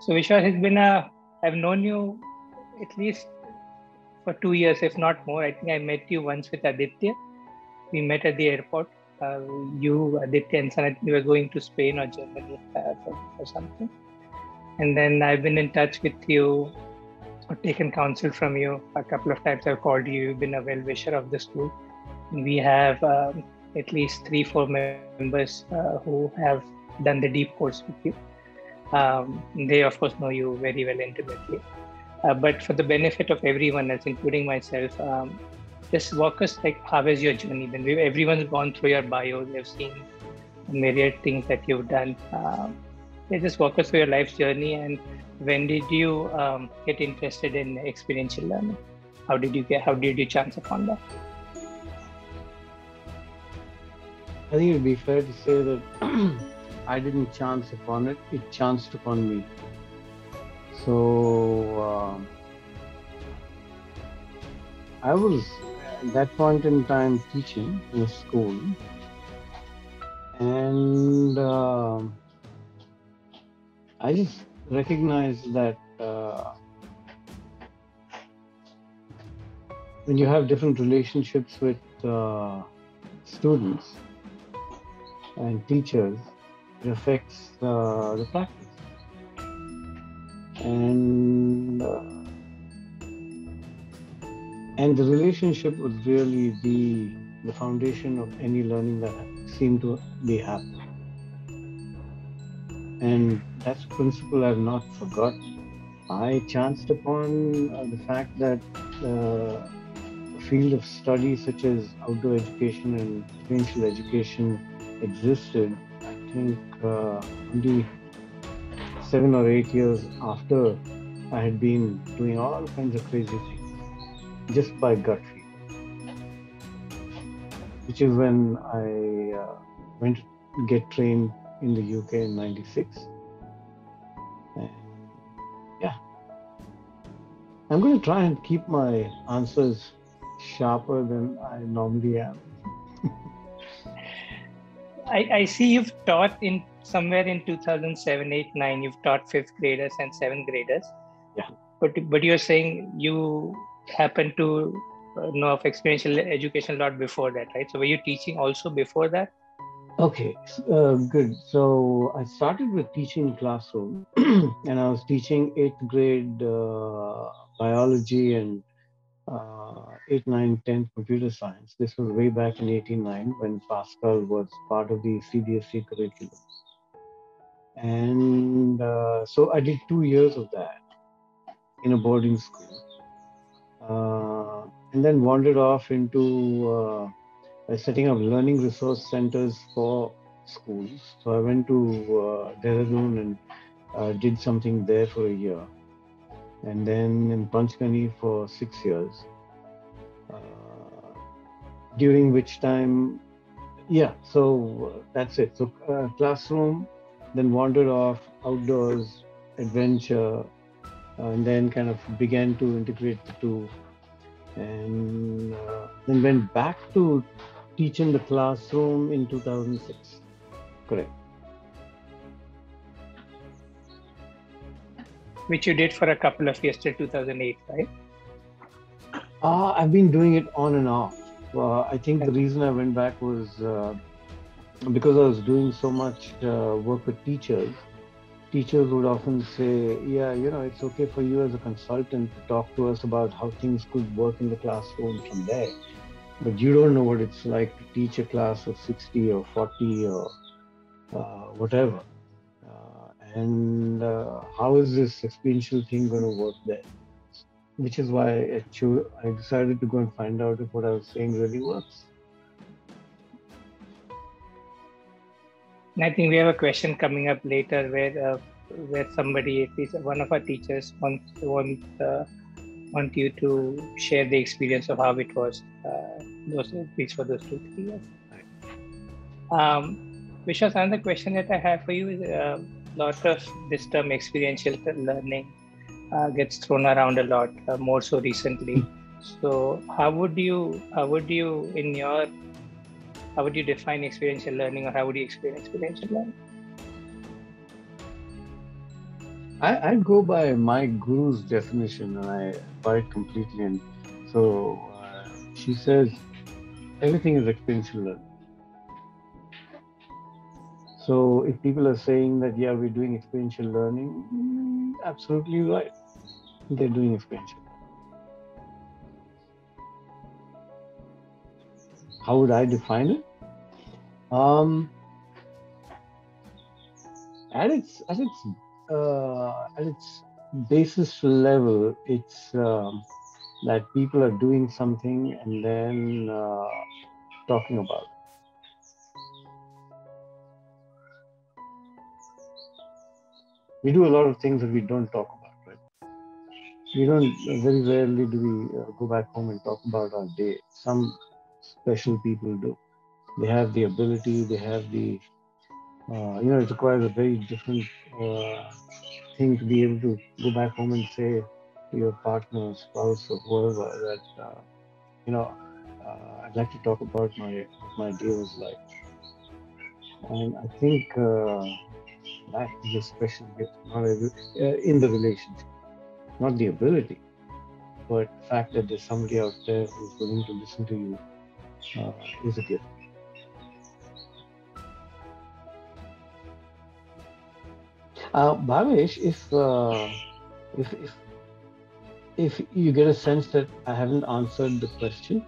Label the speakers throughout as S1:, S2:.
S1: So Vishwas, I've known you at least for 2 years, if not more. I think I met you once with Aditya. We met at the airport. You, Aditya, and Sanat, you were going to Spain or Germany for something. And then I've been in touch with you, or taken counsel from you a couple of times. I've called you. You've been a well-wisher of the school. We have at least 3-4 members who have done the deep course with you. They, of course, know you very well intimately. But for the benefit of everyone else, including myself, just walk us like, how has your journey been? Everyone's gone through your bio. They've seen myriad things that you've done. Just walk us through your life's journey, and when did you get interested in experiential learning? How did you chance upon that?
S2: I think it would be fair to say that I didn't chance upon it, it chanced upon me. So I was at that point in time teaching in a school, and I just recognized that when you have different relationships with students and teachers, it affects the practice. And the relationship was really the foundation of any learning that seemed to be happening. And that's a principle I've not forgotten. I chanced upon the fact that a field of study such as outdoor education and experiential education existed, I think, only 7 or 8 years after I had been doing all kinds of crazy things, just by gut feel. Which is when I went to get trained in the UK in '96. And yeah, I'm going to try and keep my answers sharper than I normally am.
S1: I see you've taught in somewhere in 2007, 8, 9. You've taught 5th graders and 7th graders.
S2: Yeah.
S1: But you're saying you happen to know of experiential education a lot before that, right? So were you teaching also before that?
S2: Okay, good. So I started with teaching classroom, and I was teaching 8th grade biology and 8, 9, 10 computer science. This was way back in 1989 when Pascal was part of the CBSE curriculum. And so I did 2 years of that in a boarding school. And then wandered off into setting up learning resource centers for schools. So I went to Dehradun and did something there for a year. And then in Panchgani for 6 years. During which time, so that's it. So classroom, then wandered off, outdoors, adventure, and then kind of began to integrate the two. And then went back to teach in the classroom in 2006. Correct.
S1: Which you did for a couple of years till 2008, right?
S2: I've been doing it on and off. I think the reason I went back was because I was doing so much work with teachers. Teachers would often say, yeah, it's okay for you as a consultant to talk to us about how things could work in the classroom from there. But you don't know what it's like to teach a class of 60 or 40 or whatever. And how is this experiential thing going to work there? Which is why I decided to go and find out if what I was saying really works.
S1: And I think we have a question coming up later where somebody, at least one of our teachers, want you to share the experience of how it was at least for those 2-3 years. Vishwas, another question that I have for you is a lot of this term experiential learning gets thrown around a lot, more so recently. So how would you define experiential learning, or how would you explain experiential learning?
S2: I go by my guru's definition, and I buy it completely. And so she says everything is experiential learning. So if people are saying that, yeah, we're doing experiential learning, absolutely right. They're doing experiential learning. How would I define it? At its basis level, it's that people are doing something and then talking about it. We do a lot of things that we don't talk about, right? We don't, very rarely do we go back home and talk about our day. Some special people do. They have the ability, they have the, it requires a very different thing to be able to go back home and say to your partner, spouse, or whoever that, I'd like to talk about what my day was like. And I think that is a special gift, not in the relationship, not the ability, but the fact that there's somebody out there who's willing to listen to you is a gift. Bhavesh, if you get a sense that I haven't answered the question,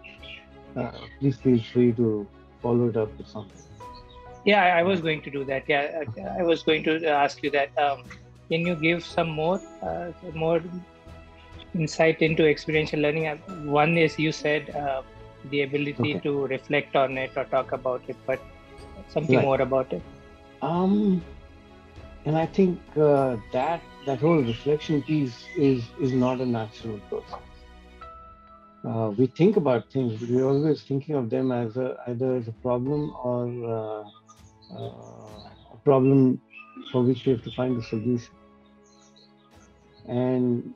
S2: please feel free to follow it up with something.
S1: Yeah, I was going to do that. Yeah, I was going to ask you that. Can you give some more insight into experiential learning? One is you said the ability to reflect on it or talk about it, but something more about it.
S2: And I think that whole reflection piece is not a natural process. We think about things, but we're always thinking of them as either as a problem or a problem for which we have to find a solution. And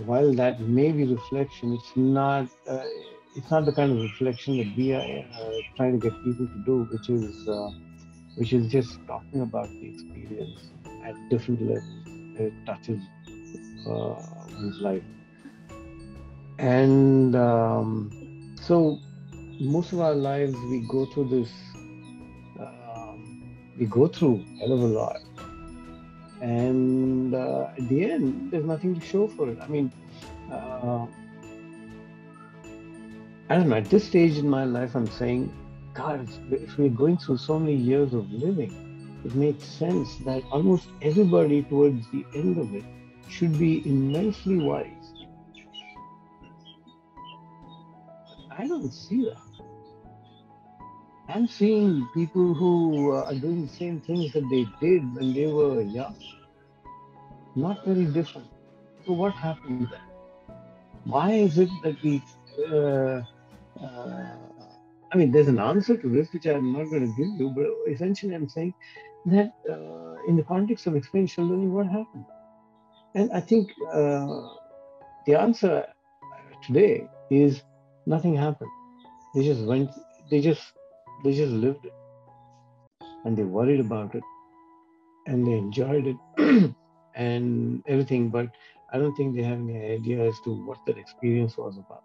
S2: while that may be reflection, it's not the kind of reflection that we are trying to get people to do, which is just talking about the experience at different levels. It touches one's life. And so most of our lives, we go through this, we go through a hell of a lot. And at the end, there's nothing to show for it. I mean, I don't know, at this stage in my life, I'm saying, God, if we're going through so many years of living, it makes sense that almost everybody towards the end of it should be immensely wise. I don't see that. I'm seeing people who are doing the same things that they did when they were young. Not very different. So what happened there? Why is it that we I mean, there's an answer to this, which I'm not going to give you, but essentially I'm saying that in the context of experiential learning, what happened? And I think the answer today is nothing happened. They just went, they just lived it. And they worried about it. And they enjoyed it and everything, but I don't think they have any idea as to what that experience was about.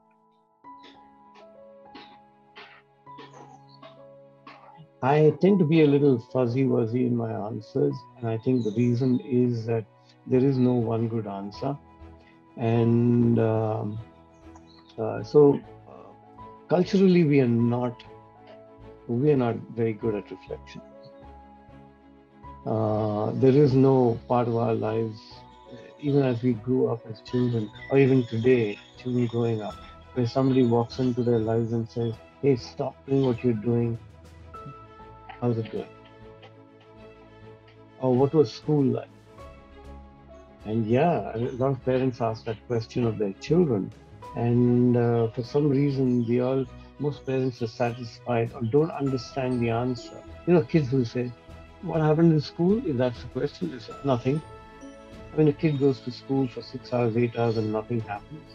S2: I tend to be a little fuzzy-wuzzy in my answers, and I think the reason is that there is no one good answer. And so culturally, we are not very good at reflection. There is no part of our lives, even as we grew up as children, or even today, children growing up, where somebody walks into their lives and says, "Hey, stop doing what you're doing. How's it going?" Or what was school like? And yeah, a lot of parents ask that question of their children, and for some reason, most parents are satisfied or don't understand the answer. You know, kids will say, "What happened in school?" If that's the question, they say, "Nothing." When a kid goes to school for 6 hours, 8 hours, and nothing happens,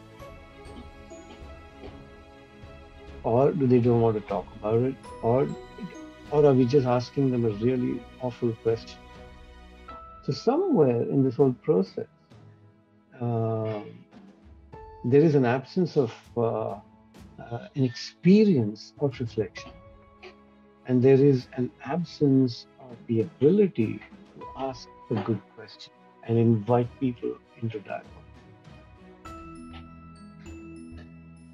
S2: or do they don't want to talk about it, or are we just asking them a really awful question? So somewhere in this whole process, there is an absence of an experience of reflection, and there is an absence of the ability to ask a good question and invite people into dialogue.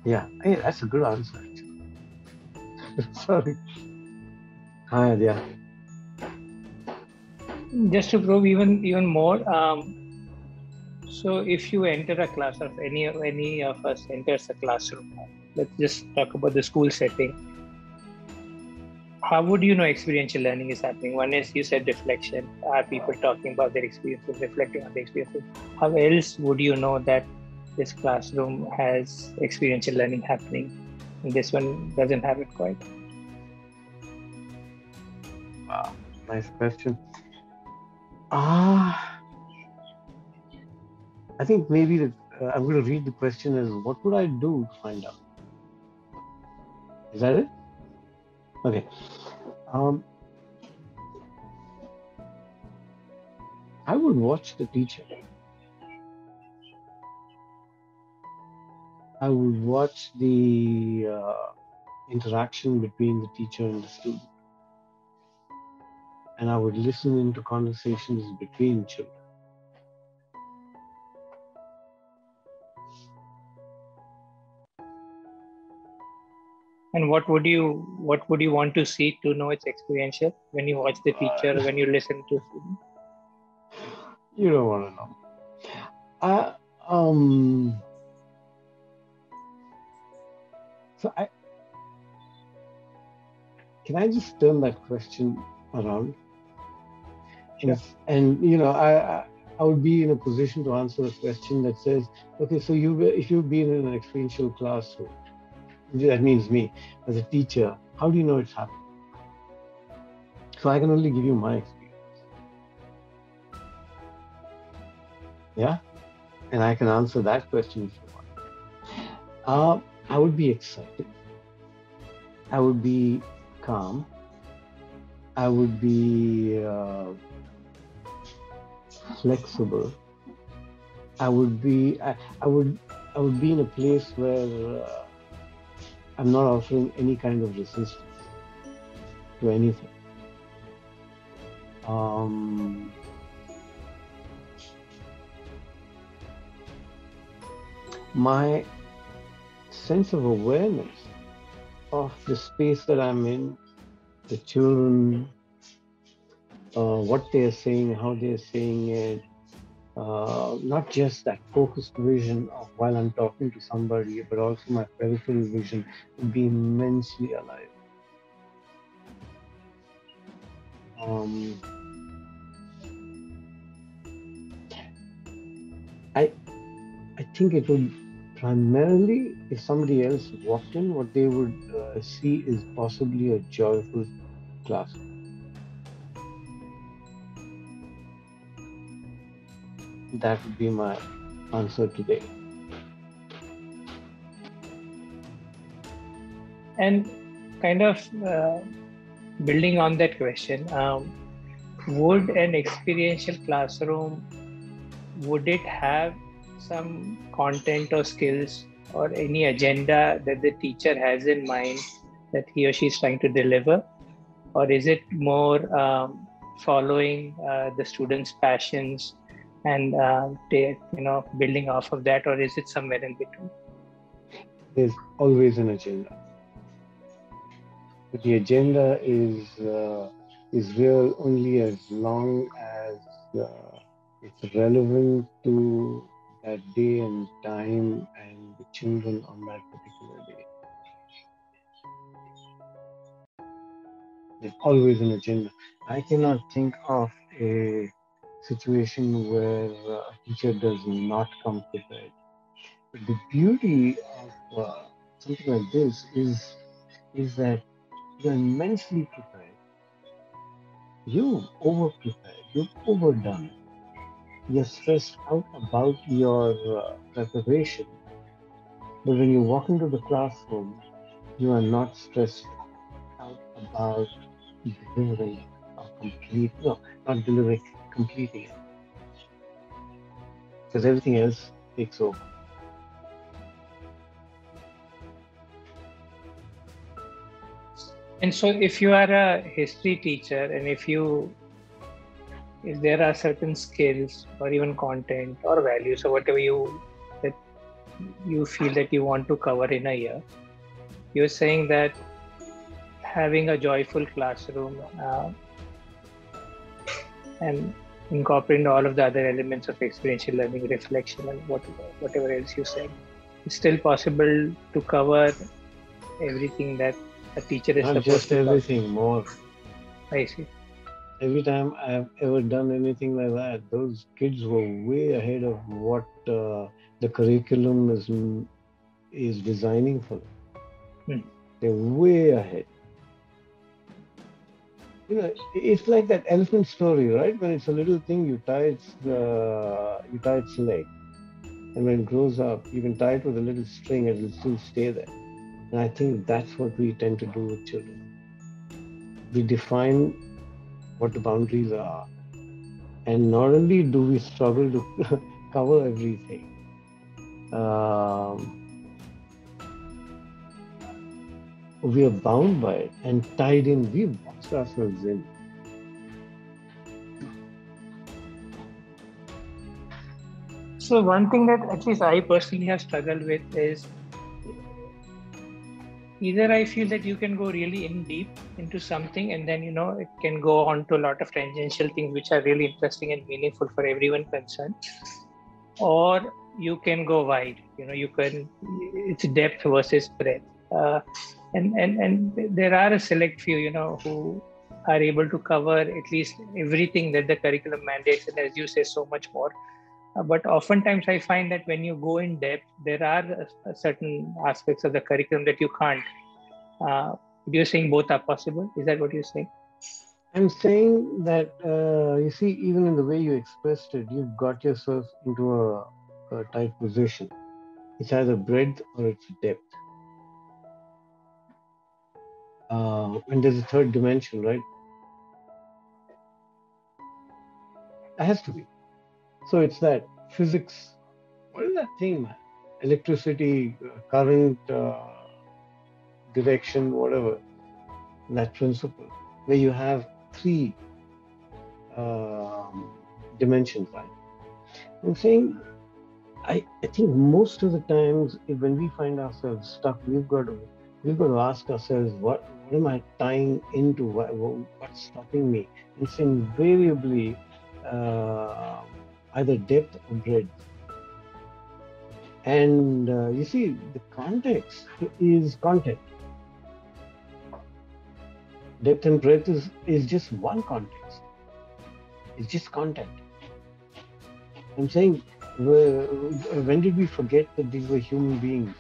S2: Yeah, hey, that's a good answer, actually. Sorry. Hi, yeah.
S1: Just to prove even more, so if you enter a class, or any of us enters a classroom, let's just talk about the school setting. How would you know experiential learning is happening? One is, you said, reflection. Are people talking about their experiences, reflecting on their experiences? How else would you know that this classroom has experiential learning happening and this one doesn't have it quite?
S2: Wow, nice question. I think maybe I'm going to read the question as, what would I do to find out? Is that it? Okay. I would watch the teacher. I would watch the interaction between the teacher and the student. And I would listen into conversations between children.
S1: And what would you want to see to know it's experiential when you watch the teacher, when you listen to students?
S2: You don't want to know. Can I just turn that question around?
S1: Sure.
S2: And I would be in a position to answer a question that says, okay, so if you've been in an experiential classroom, that means me as a teacher, how do you know it's happening? So I can only give you my experience. Yeah? And I can answer that question if you want. I would be excited. I would be calm. I would be flexible. I would be in a place where I'm not offering any kind of resistance to anything. My sense of awareness of the space that I'm in, the children, what they're saying, how they're saying it, not just that focused vision of while I'm talking to somebody, but also my peripheral vision would be immensely alive. I think it would primarily, if somebody else walked in, what they would see is possibly a joyful classroom. That would be my answer today.
S1: And kind of building on that question, would an experiential classroom, would it have some content or skills or any agenda that the teacher has in mind that he or she is trying to deliver? Or is it more following the students' passions and building off of that, or is it somewhere in between?
S2: There's always an agenda. But the agenda is real only as long as it's relevant to that day and time and the children on that particular day. There's always an agenda. I cannot think of a situation where a teacher does not come prepared. But the beauty of something like this is that you're immensely prepared. You've over-prepared. You've overdone. You're stressed out about your preparation. But when you walk into the classroom, you are not stressed out about delivering or not delivering, completing it. because everything else takes over.
S1: And so if you are a history teacher, and if there are certain skills or even content or values or whatever that you feel that you want to cover in a year, you're saying that having a joyful classroom and incorporating all of the other elements of experiential learning, reflection, and whatever else you said, it's still possible to cover everything that a teacher is
S2: Not
S1: supposed
S2: just
S1: to
S2: everything,
S1: cover.
S2: more.
S1: I see.
S2: Every time I've ever done anything like that, those kids were way ahead of what the curriculum is designing for them. They're way ahead. You know, it's like that elephant story, right? When it's a little thing, you tie its leg, and when it grows up, you can tie it with a little string, and it'll still stay there. And I think that's what we tend to do with children. We define what the boundaries are, and not only do we struggle to cover everything, we are bound by it and tied in. We boxed ourselves in.
S1: So one thing that at least I personally have struggled with is either I feel that you can go really in deep into something, and then it can go on to a lot of tangential things which are really interesting and meaningful for everyone concerned, or you can go wide. It's depth versus breadth, and there are a select few who are able to cover at least everything that the curriculum mandates, and as you say, so much more. But oftentimes I find that when you go in depth, there are certain aspects of the curriculum that you can't. You're saying both are possible? Is that what you're saying?
S2: I'm saying that, you see, even in the way you expressed it, you've got yourself into a tight position. It's either breadth or it's depth. And there's a third dimension, right? It has to be. So it's that physics. What is that thing, man? Electricity, current, direction, whatever. That principle, where you have three dimensions, right? I'm saying, I think most of the times when we find ourselves stuck, we've got to ask ourselves, what am I tying into? What's stopping me? It's invariably either depth or breadth. And you see, the context is content. Depth and breadth is just one context. It's just content. I'm saying, when did we forget that these were human beings?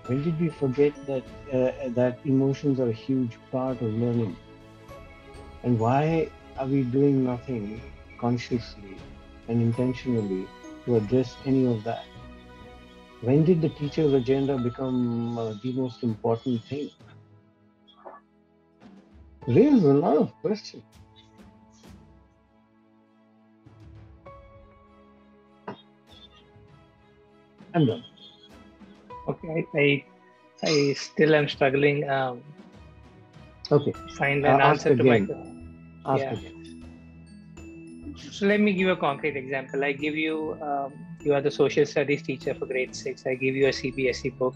S2: When did we forget that emotions are a huge part of learning? And why are we doing nothing consciously and intentionally to address any of that? When did the teacher's agenda become the most important thing? Raises a lot of questions. I'm done.
S1: Okay, I still am struggling.
S2: Okay.
S1: Find an answer to my
S2: question. Ask again.
S1: So let me give a concrete example. I give you, you are the social studies teacher for grade 6. I give you a CBSE book.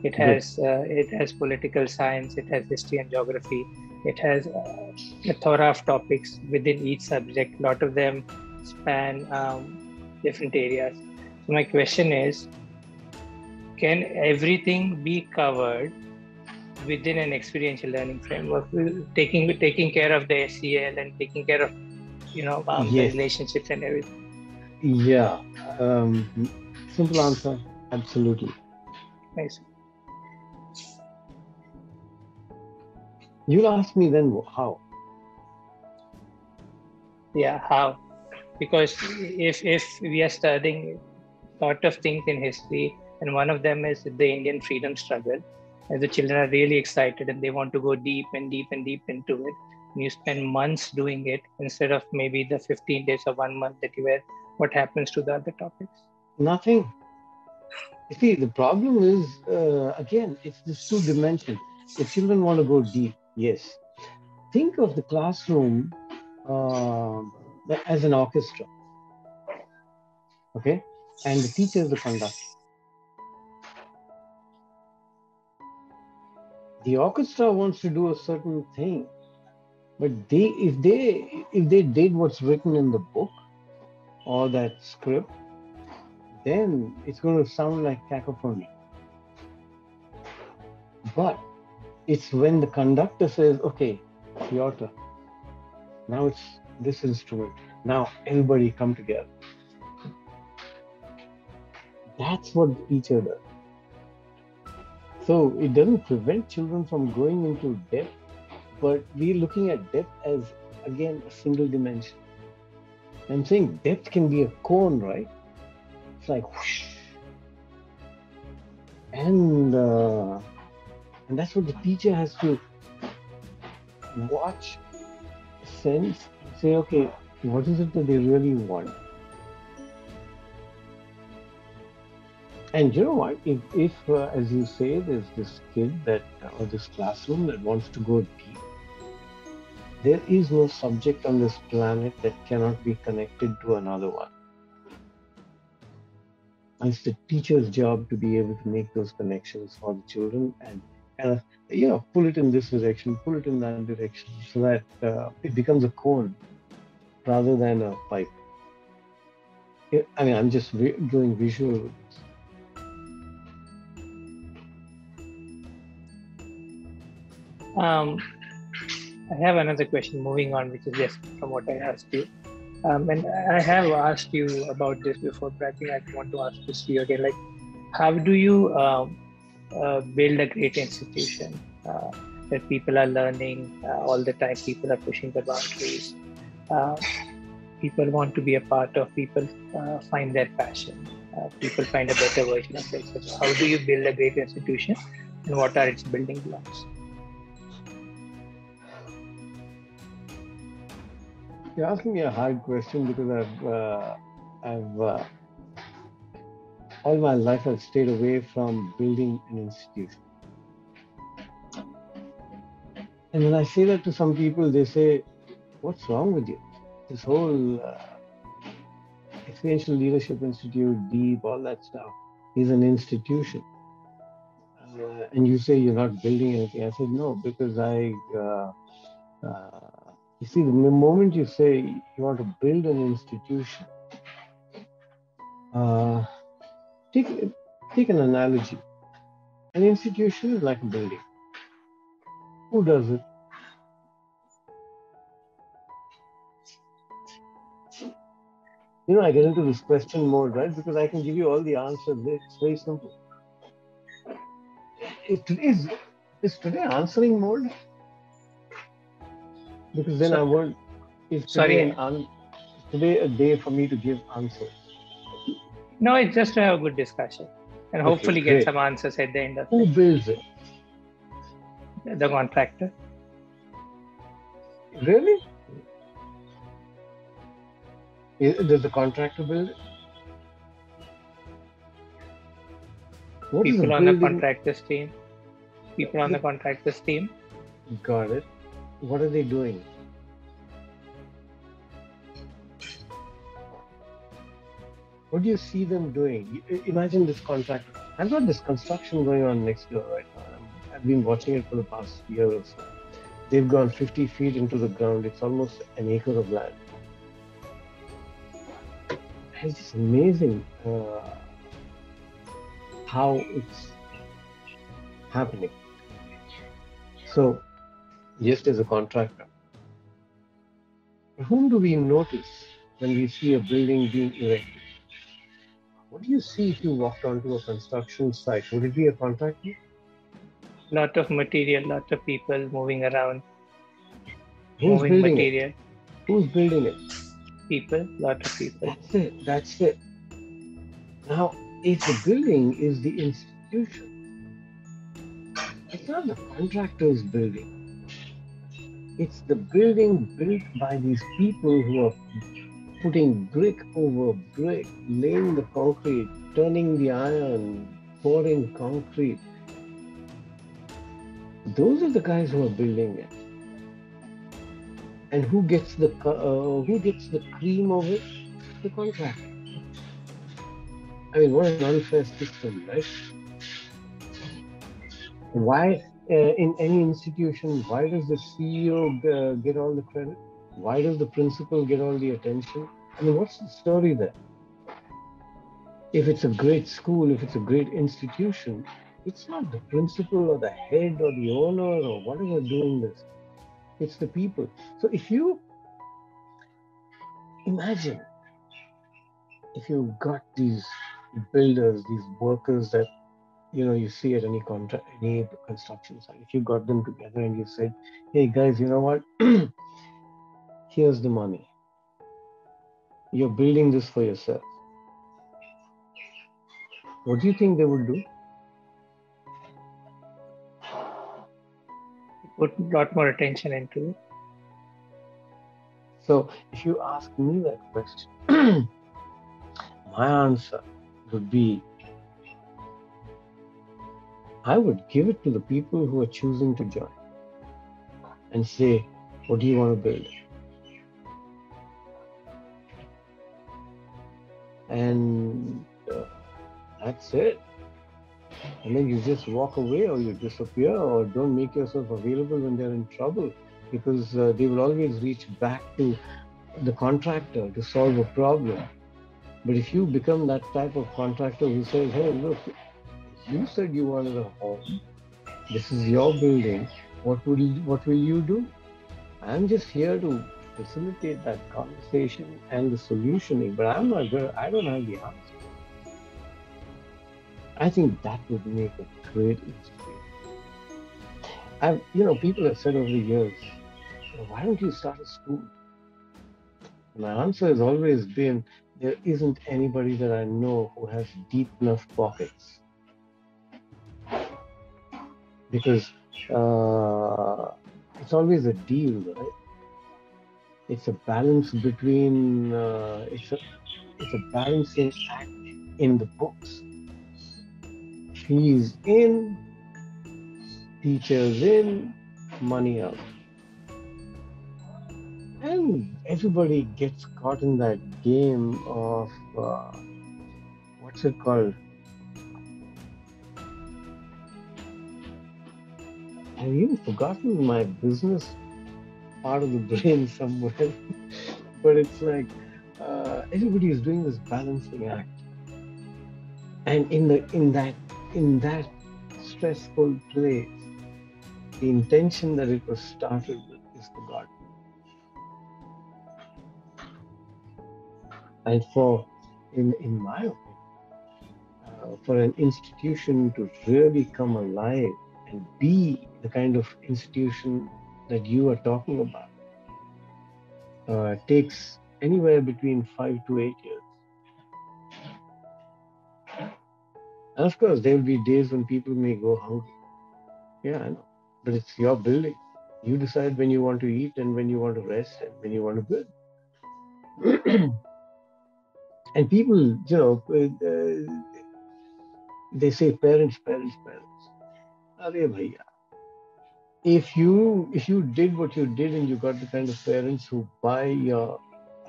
S1: It has political science, it has history and geography. It has a plethora of topics within each subject. A lot of them span different areas. So my question is, can everything be covered within an experiential learning framework, taking care of the SEL and taking care of the relationships and everything?
S2: Yeah. Simple answer, absolutely.
S1: Nice.
S2: You'll ask me then how?
S1: Yeah, how? Because if we are studying a lot of things in history, and one of them is the Indian freedom struggle, and the children are really excited and they want to go deep and deep and deep into it. And you spend months doing it instead of maybe the 15 days or 1 month that you were what happens to the other topics?
S2: Nothing. You see, the problem is, again, it's this two dimension. The children want to go deep, yes. Think of the classroom as an orchestra, okay? And the teacher is the conductor. The orchestra wants to do a certain thing, but if they did what's written in the book or that script, then it's going to sound like cacophony. But it's when the conductor says, okay, your turn. Now it's this instrument. Now everybody come together. That's what the teacher does. So it doesn't prevent children from going into depth, but we're looking at depth as, again, a single dimension. I'm saying depth can be a cone, right? It's like whoosh. And that's what the teacher has to watch, sense, say, okay, what is it that they really want? And you know what? If as you say, there's this kid or this classroom that wants to go deep, there is no subject on this planet that cannot be connected to another one. And it's the teacher's job to be able to make those connections for the children and pull it in this direction, pull it in that direction, so that it becomes a cone rather than a pipe. I mean, I'm just doing visual with this.
S1: I have another question moving on, which is just from what I asked you. And I have asked you about this before, but I think I want to ask this to you again. Like, how do you build a great institution where people are learning all the time, people are pushing the boundaries, people want to be a part of, people find their passion, people find a better version of themselves. How do you build a great institution, and what are its building blocks?
S2: You're asking me a hard question because I've all my life I've stayed away from building an institution. And when I say that to some people, they say, "What's wrong with you? This whole Experiential Leadership Institute, DEEP, all that stuff is an institution." And you say you're not building anything. I said, no, because you see, the moment you say you want to build an institution, take an analogy. An institution is like a building. Who does it? You know, I get into this question mode, right? Because I can give you all the answers. It's very simple. Is today answering mode? Because then I want. Is today today a day for me to give answers?
S1: No, it's just to have a good discussion and hopefully get some answers at the end of it.
S2: Who builds it?
S1: The contractor.
S2: Really? Does the contractor build it?
S1: People on the contractor's team. People on the contractor's team.
S2: Got it. What are they doing? What do you see them doing? Imagine this contractor. I've got this construction going on next door right now. I've been watching it for the past year or so. They've gone 50 feet into the ground. It's almost an acre of land. It's just amazing how it's happening. So, just as a contractor, whom do we notice when we see a building being erected? What do you see if you walked onto a construction site? Would it be a contractor?
S1: Lot of material, lot of people moving around.
S2: Who's
S1: moving
S2: building
S1: material.
S2: it? Who's building it?
S1: People, lot of people.
S2: That's it. Now, if the building is the institution, it's not the contractor's building. It's the building built by these people who are putting brick over brick, laying the concrete, turning the iron, pouring concrete. Those are the guys who are building it. And who gets the cream of it? The contractor. I mean, what an unfair system, right? Why, in any institution, why does the CEO get all the credit? Why does the principal get all the attention? I mean, what's the story there? If it's a great school, if it's a great institution, it's not the principal or the head or the owner or whatever doing this. It's the people. So if you imagine, if you got these builders, these workers that you see at any contract, any construction site, if you got them together and you said, "Hey guys, you know what? Here's the money. You're building this for yourself." What do you think they would do?
S1: Put a lot more attention into it.
S2: So if you ask me that question, my answer would be, I would give it to the people who are choosing to join and say, what do you want to build? And that's it. And then you just walk away, or you disappear, or don't make yourself available when they're in trouble, because they will always reach back to the contractor to solve a problem. But if you become that type of contractor who says, "Hey, look, you said you wanted a home. This is your building. What will you do? I'm just here to facilitate that conversation and the solutioning, but I don't have the answer." I think that would make a great institute. People have said over the years, "Why don't you start a school?" My answer has always been, there isn't anybody that I know who has deep enough pockets. Because it's always a deal, right? It's a balance between, it's a balancing act in the books. Fees in, teachers in, money out. And everybody gets caught in that game of, what's it called? I've even forgotten my business part of the brain somewhere. But it's like, everybody is doing this balancing act. And in that stressful place, the intention that it was started with is forgotten. And in my opinion, for an institution to really come alive and be the kind of institution that you are talking about, takes anywhere between 5 to 8 years. And of course, there will be days when people may go hungry. Yeah, I know. But it's your building. You decide when you want to eat and when you want to rest and when you want to build. And people, they say parents. Arey bhaiya. If you did what you did and you got the kind of parents who buy your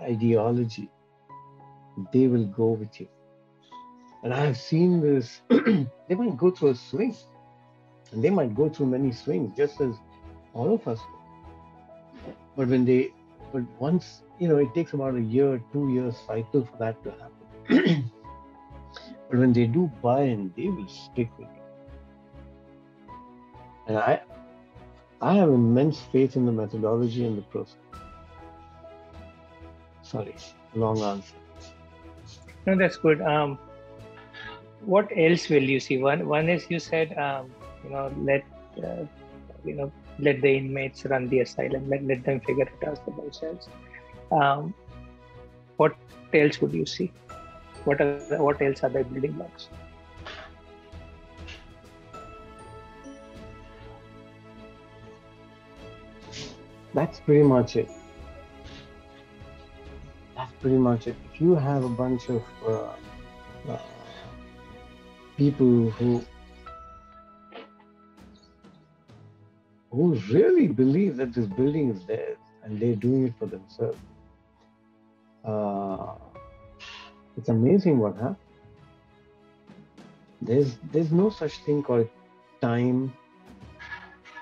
S2: ideology, they will go with you. And I have seen this. They might go through a swing, and they might go through many swings, just as all of us will. But once, it takes about a year, 2 year cycle for that to happen. But when they do buy in, they will stick with you. And I have immense faith in the methodology and the process. Sorry, long answer.
S1: No, that's good. What else will you see? One is, you said, let the inmates run the asylum. Let them figure it out for themselves. What else would you see? What else are the building blocks?
S2: That's pretty much it. pretty much it. If you have a bunch of people who really believe that this building is theirs and they're doing it for themselves, it's amazing what happens. There's no such thing called time.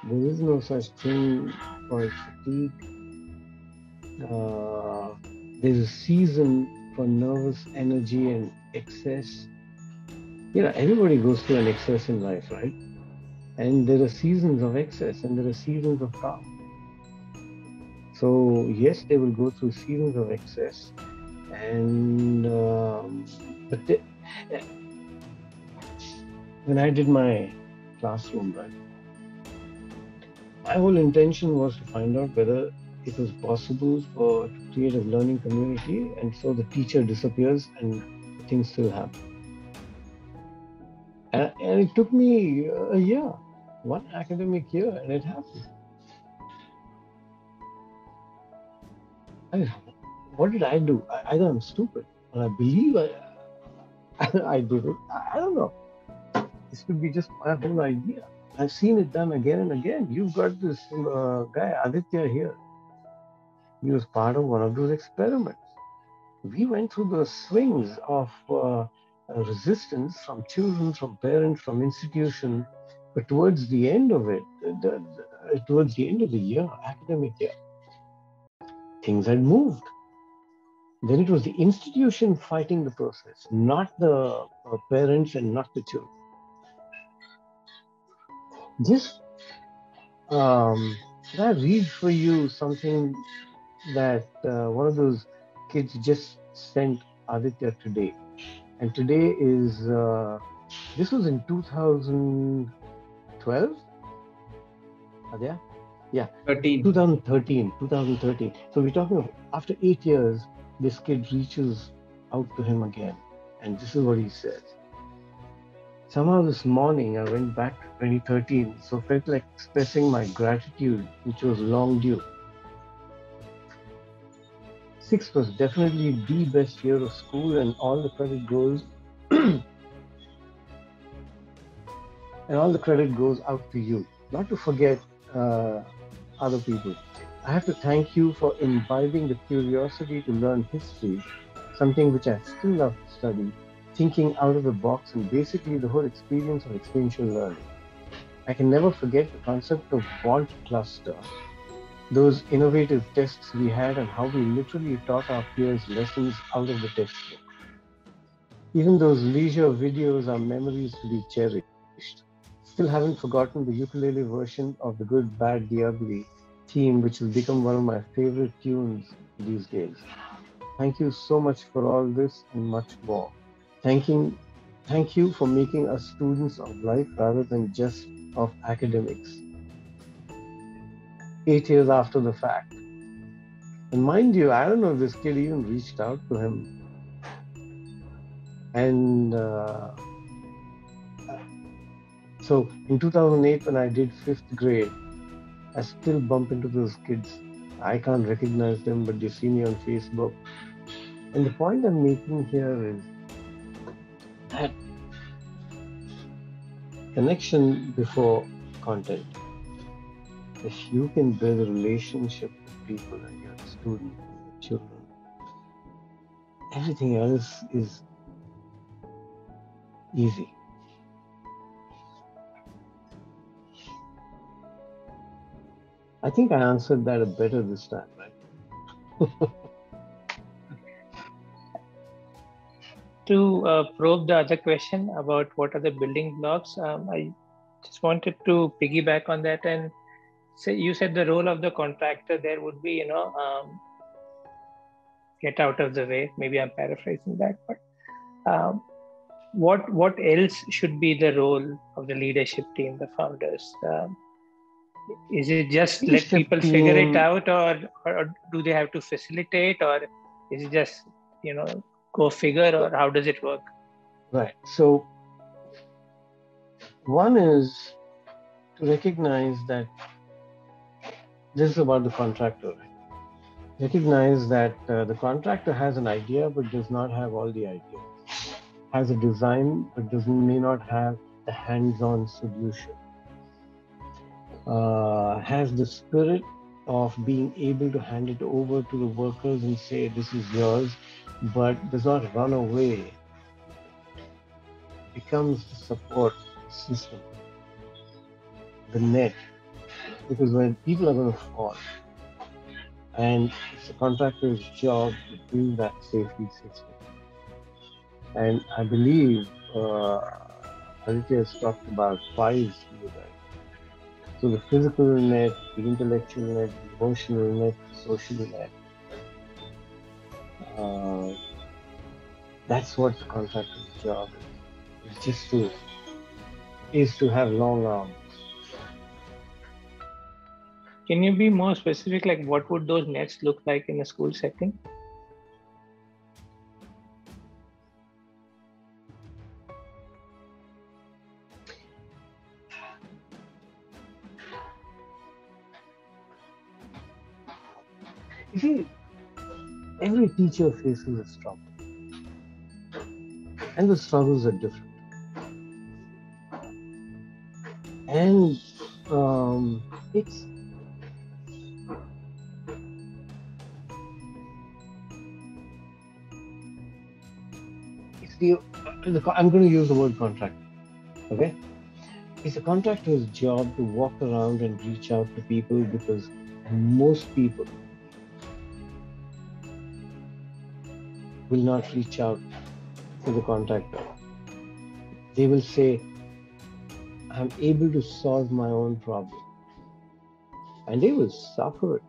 S2: There is no such thing called fatigue. There's a season for nervous energy and excess. Everybody goes through an excess in life, right? And there are seasons of excess and there are seasons of calm. So yes, they will go through seasons of excess, and when I did my classroom, right, my whole intention was to find out whether it was possible to create a learning community, and so the teacher disappears and things still happen. And it took me a year, one academic year, and it happened. What did I do? Either I'm stupid, or I believe I did it. I don't know. This could be just my whole idea. I've seen it done again and again. You've got this guy, Aditya, here. He was part of one of those experiments. We went through the swings of resistance from children, from parents, from institutions. But towards the end of it, towards the end of the year, academic year, things had moved. Then it was the institution fighting the process, not the parents and not the children. Just, can I read for you something that one of those kids just sent Aditya today? And today is, this was in 2012? Aditya? Yeah. 2013. So we're talking of after 8 years, this kid reaches out to him again. And this is what he says. Somehow this morning I went back to 2013, so felt like expressing my gratitude, which was long due. 6 was definitely the best year of school, and all the credit goes out to you. Not to forget other people. I have to thank you for imbibing the curiosity to learn history, something which I still love to study, thinking out of the box, and basically the whole experience of experiential learning. I can never forget the concept of want cluster, those innovative tests we had, and how we literally taught our peers lessons out of the textbook. Even those leisure videos are memories to be cherished. Still haven't forgotten the ukulele version of The Good, Bad, the Ugly theme, which has become one of my favorite tunes these days. Thank you so much for all this and much more. Thank you for making us students of life rather than just of academics. 8 years after the fact. And mind you, I don't know if this kid even reached out to him. And so in 2008, when I did 5th grade, I still bump into those kids. I can't recognize them, but they see me on Facebook. And the point I'm making here is that connection before content. If you can build a relationship with people and your students and your children, everything else is easy. I think I answered that better this time, right?
S1: To probe the other question about what are the building blocks, I just wanted to piggyback on that and say, you said the role of the contractor there would be, get out of the way. Maybe I'm paraphrasing that, but what else should be the role of the leadership team, the founders? Is it just let people figure it out, or do they have to facilitate, or is it just, go figure, or how does it work?
S2: Right. So one is to recognize that this is about the contractor, right? recognize that the contractor has an idea but does not have all the ideas, has a design but may not have the hands-on solution, has the spirit of being able to hand it over to the workers and say this is yours, but does not run away, becomes the support system, the net, because when people are going to fall, and it's the contractor's job to build that safety system. And I believe Aditya has talked about five here, right? So the physical net, the intellectual net, the emotional net, the social net. That's what the contractor's job is. It's just to have long arms.
S1: Can you be more specific? Like, what would those nets look like in a school setting?
S2: You see, every teacher faces a struggle, and the struggles are different. And it's I'm going to use the word contractor. Okay, it's a contractor's job to walk around and reach out to people, because most people will not reach out to the contractor. They will say, I'm able to solve my own problem. And they will suffer it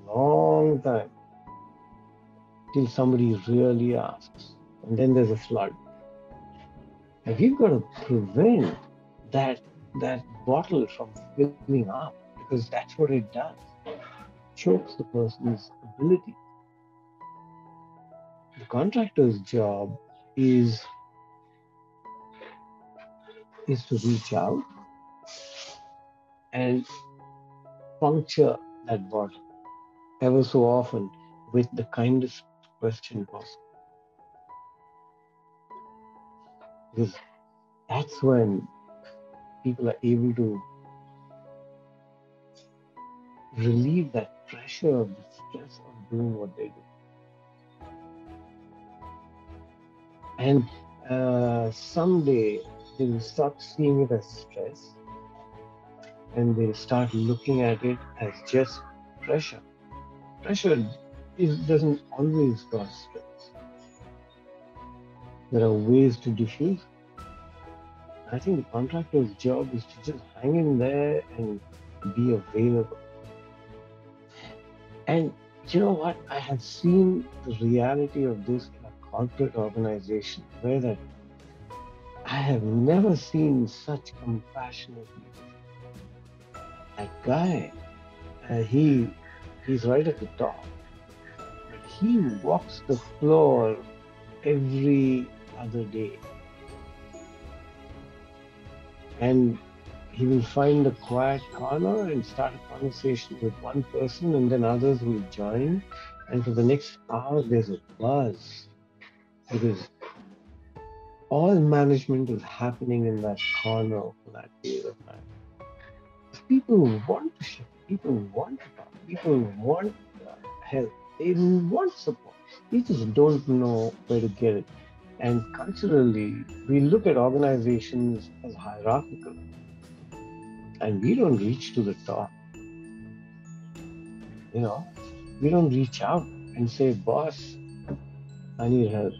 S2: for a long time till somebody really asks. And then there's a flood. And we've got to prevent that bottle from filling up, because that's what it does. It chokes the person's ability. The contractor's job is to reach out and puncture that bottle ever so often with the kindest question possible. Because that's when people are able to relieve that pressure of the stress of doing what they do. And someday they will stop seeing it as stress, and they'll start looking at it as just pressure. Pressure doesn't always cause stress. There are ways to diffuse. I think the contractor's job is to just hang in there and be available. And you know what? I have seen the reality of this in a corporate organization, where that I have never seen such compassionate leadership. That guy, he's right at the top. But he walks the floor every other day. And he will find a quiet corner and start a conversation with one person, and then others will join. And for the next hour, there's a buzz, because all management is happening in that corner for that period of time. People want to share, people want to talk, people want help, they want support. We just don't know where to get it. And culturally, we look at organizations as hierarchical, and we don't reach to the top. You know, we don't reach out and say, boss, I need help.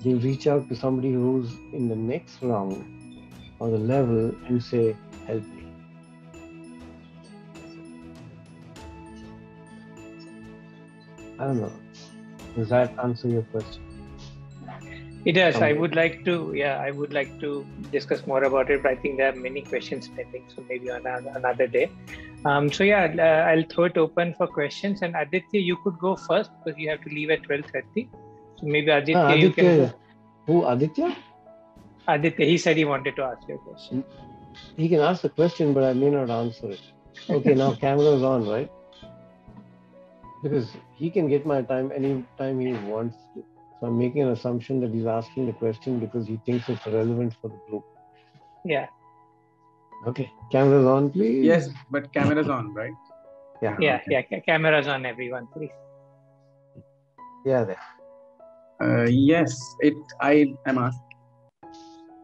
S2: They reach out to somebody who's in the next round or the level and say, help me. I don't know. Does that answer your question?
S1: It does. I would like to discuss more about it, but I think there are many questions pending, so maybe on another day. I'll throw it open for questions, and Aditya, you could go first because you have to leave at 12:30. So maybe Aditya, you can go.
S2: Who, Aditya?
S1: Aditya, he said he wanted to ask you a question.
S2: He can ask the question, but I may not answer it. Okay, now camera's on, right? Because he can get my time anytime he wants to. So I'm making an assumption that he's asking the question because he thinks it's relevant for the group.
S1: Yeah.
S2: Okay, cameras on, please.
S3: Yes, but camera's on, right?
S2: Yeah.
S1: Yeah.
S3: Okay.
S1: Yeah. Cameras on, everyone, please.
S2: Yeah, there.
S3: Yes, I am asking.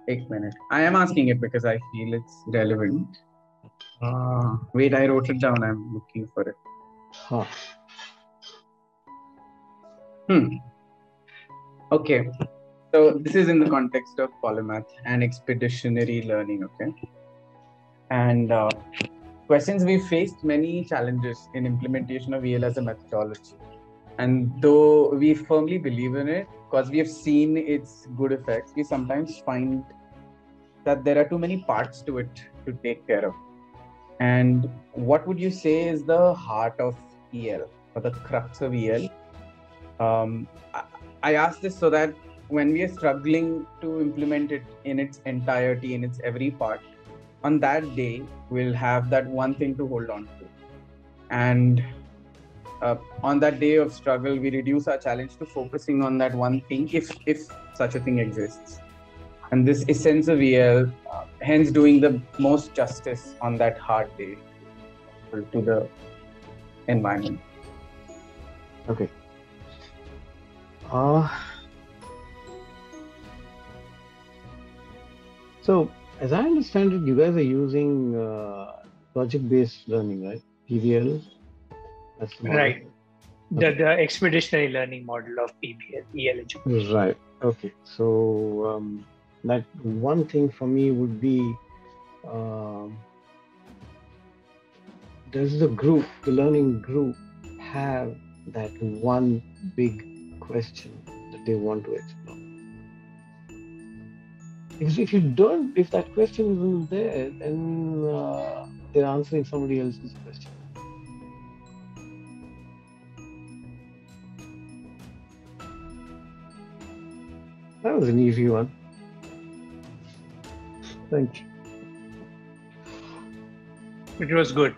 S3: Take a minute. I am asking it because I feel it's relevant. Wait, I wrote it down. I'm looking for it.
S2: Huh.
S3: Okay. So this is in the context of Polymath and expeditionary learning. Okay. And questions, we faced many challenges in implementation of EL as a methodology. And though we firmly believe in it, because we have seen its good effects, we sometimes find that there are too many parts to it to take care of. And what would you say is the heart of EL or the crux of EL? I ask this so that when we are struggling to implement it in its entirety, in its every part, on that day, we'll have that one thing to hold on to. And on that day of struggle, we reduce our challenge to focusing on that one thing, if such a thing exists. And this essence of EL, hence doing the most justice on that hard day to the environment.
S2: Okay. So, as I understand it, you guys are using project-based learning, right? PBL. That's the model.
S1: Right. The expeditionary learning model of PBL, EL education.
S2: Right. Okay. So that one thing for me would be does the group, the learning group, have that one big question that they want to explore? Because if you don't, if that question isn't there, then they're answering somebody else's question. That was an easy one. Thank you.
S1: It was good.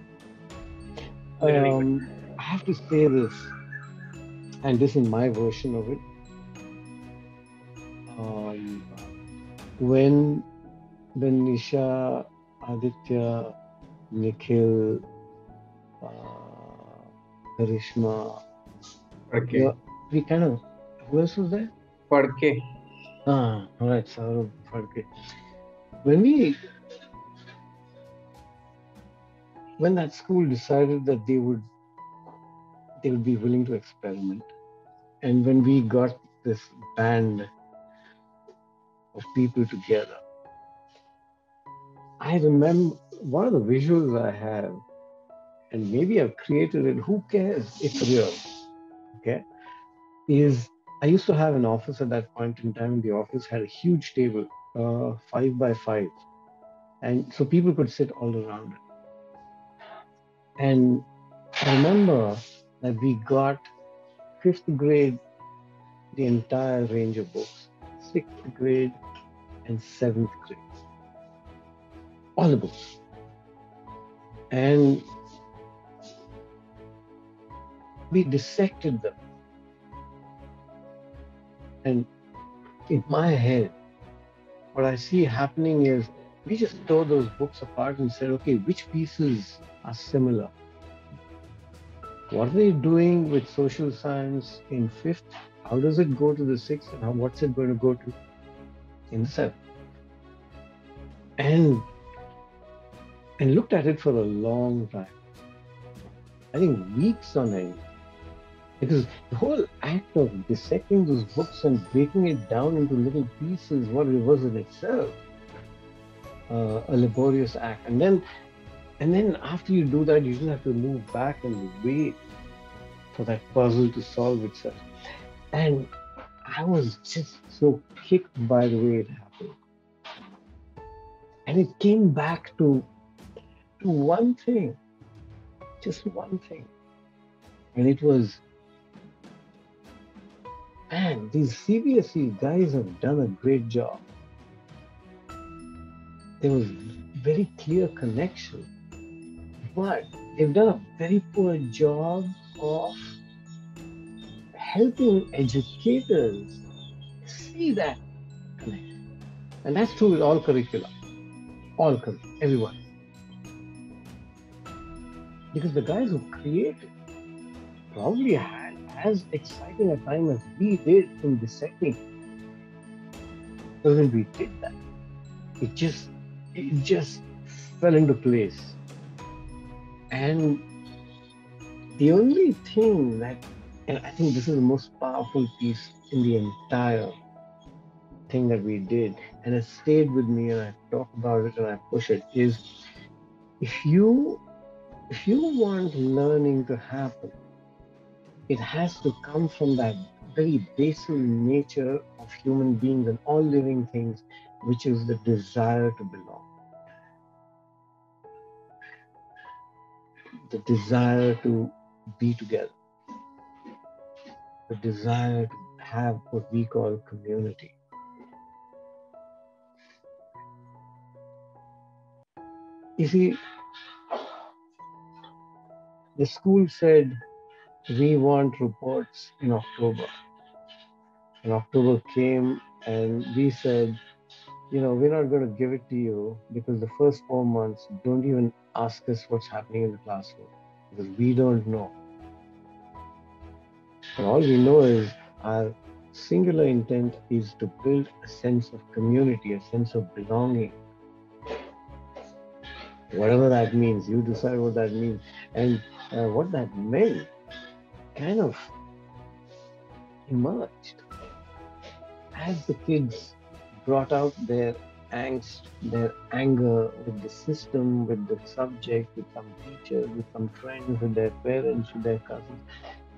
S1: Really good.
S2: I have to say this, and this is my version of it. When Nisha, Aditya, Nikhil, Karishma, we kind of, who else was there?
S3: Padke.
S2: All right, Saurabh, Padke. When that school decided that they would be willing to experiment, and when we got this band of people together, I remember one of the visuals I have, and maybe I've created it, who cares? It's real. Okay. Is I used to have an office at that point in time. The office had a huge table, 5 by 5. And so people could sit all around it. And I remember that we got 5th grade, the entire range of books, 6th grade and 7th grade. All the books. And we dissected them. And in my head, what I see happening is we just tore those books apart and said, okay, which pieces are similar? What are they doing with social science in 5th? How does it go to the 6th? And what's it going to go to in the 7th? And looked at it for a long time. I think weeks on end. Because the whole act of dissecting those books and breaking it down into little pieces, what it was in itself, a laborious act. And then after you do that, you just have to move back and wait for that puzzle to solve itself. And I was just so kicked by the way it happened. And it came back to one thing, just one thing. And it was, man, these CBSE guys have done a great job. There was very clear connection, but they've done a very poor job of helping educators see that connect. And that's true with all curricula, everyone. Because the guys who created probably had as exciting a time as we did in the setting. So when we did that, it just fell into place. And the only thing that, and I think this is the most powerful piece in the entire thing that we did, and it stayed with me, and I talk about it and I push it, is if you want learning to happen, it has to come from that very basal nature of human beings and all living things, which is the desire to belong. The desire to be together. The desire to have what we call community. You see, the school said, we want reports in October. And October came and we said, we're not going to give it to you because the first 4 months, don't even ask us what's happening in the classroom because we don't know. And all we know is our singular intent is to build a sense of community, a sense of belonging. Whatever that means, you decide what that means. And what that meant kind of emerged as the kids brought out their angst, their anger with the system, with the subject, with some teachers, with some friends, with their parents, with their cousins.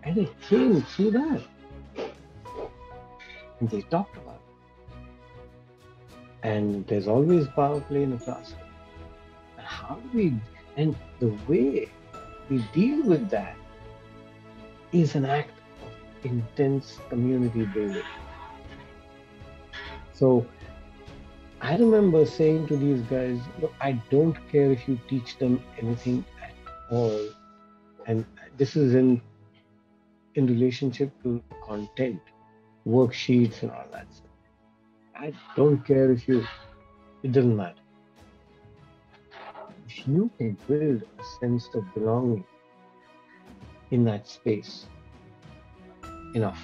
S2: And it came through that. And they talked about it. And there's always power play in the classroom. And how do we, and the way we deal with that is an act of intense community building. So I remember saying to these guys, look, I don't care if you teach them anything at all. And this is in relationship to content, worksheets and all that stuff. I don't care if it doesn't matter. If you can build a sense of belonging in that space, enough.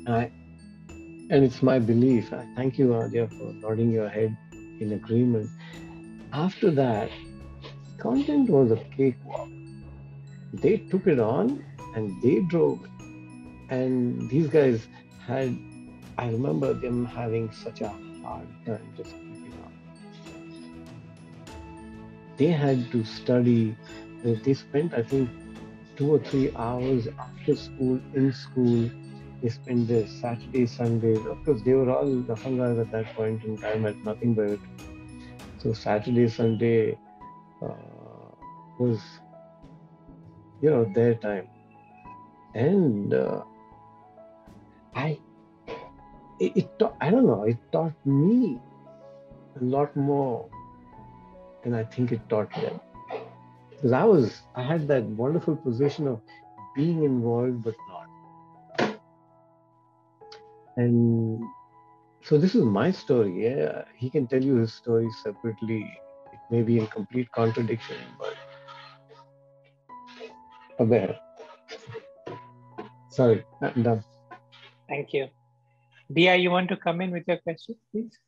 S2: And it's my belief, I thank you, Adya, for nodding your head in agreement. After that, content was a cakewalk. They took it on and they drove it. And these guys I remember them having such a hard time just keeping up. They had to study. They spent, I think, 2 or 3 hours after school, in school. They spent their Saturday, Sundays. Of course, they were all lafangas at that point in time, had nothing but. So Saturday, Sunday was, their time. And I don't know, it taught me a lot more than I think it taught them. Because I had that wonderful position of being involved but not. And so this is my story. Yeah, he can tell you his story separately. It may be in complete contradiction, but there. Sorry, I'm done.
S1: Thank you. Dia, you want to come in with your question, please?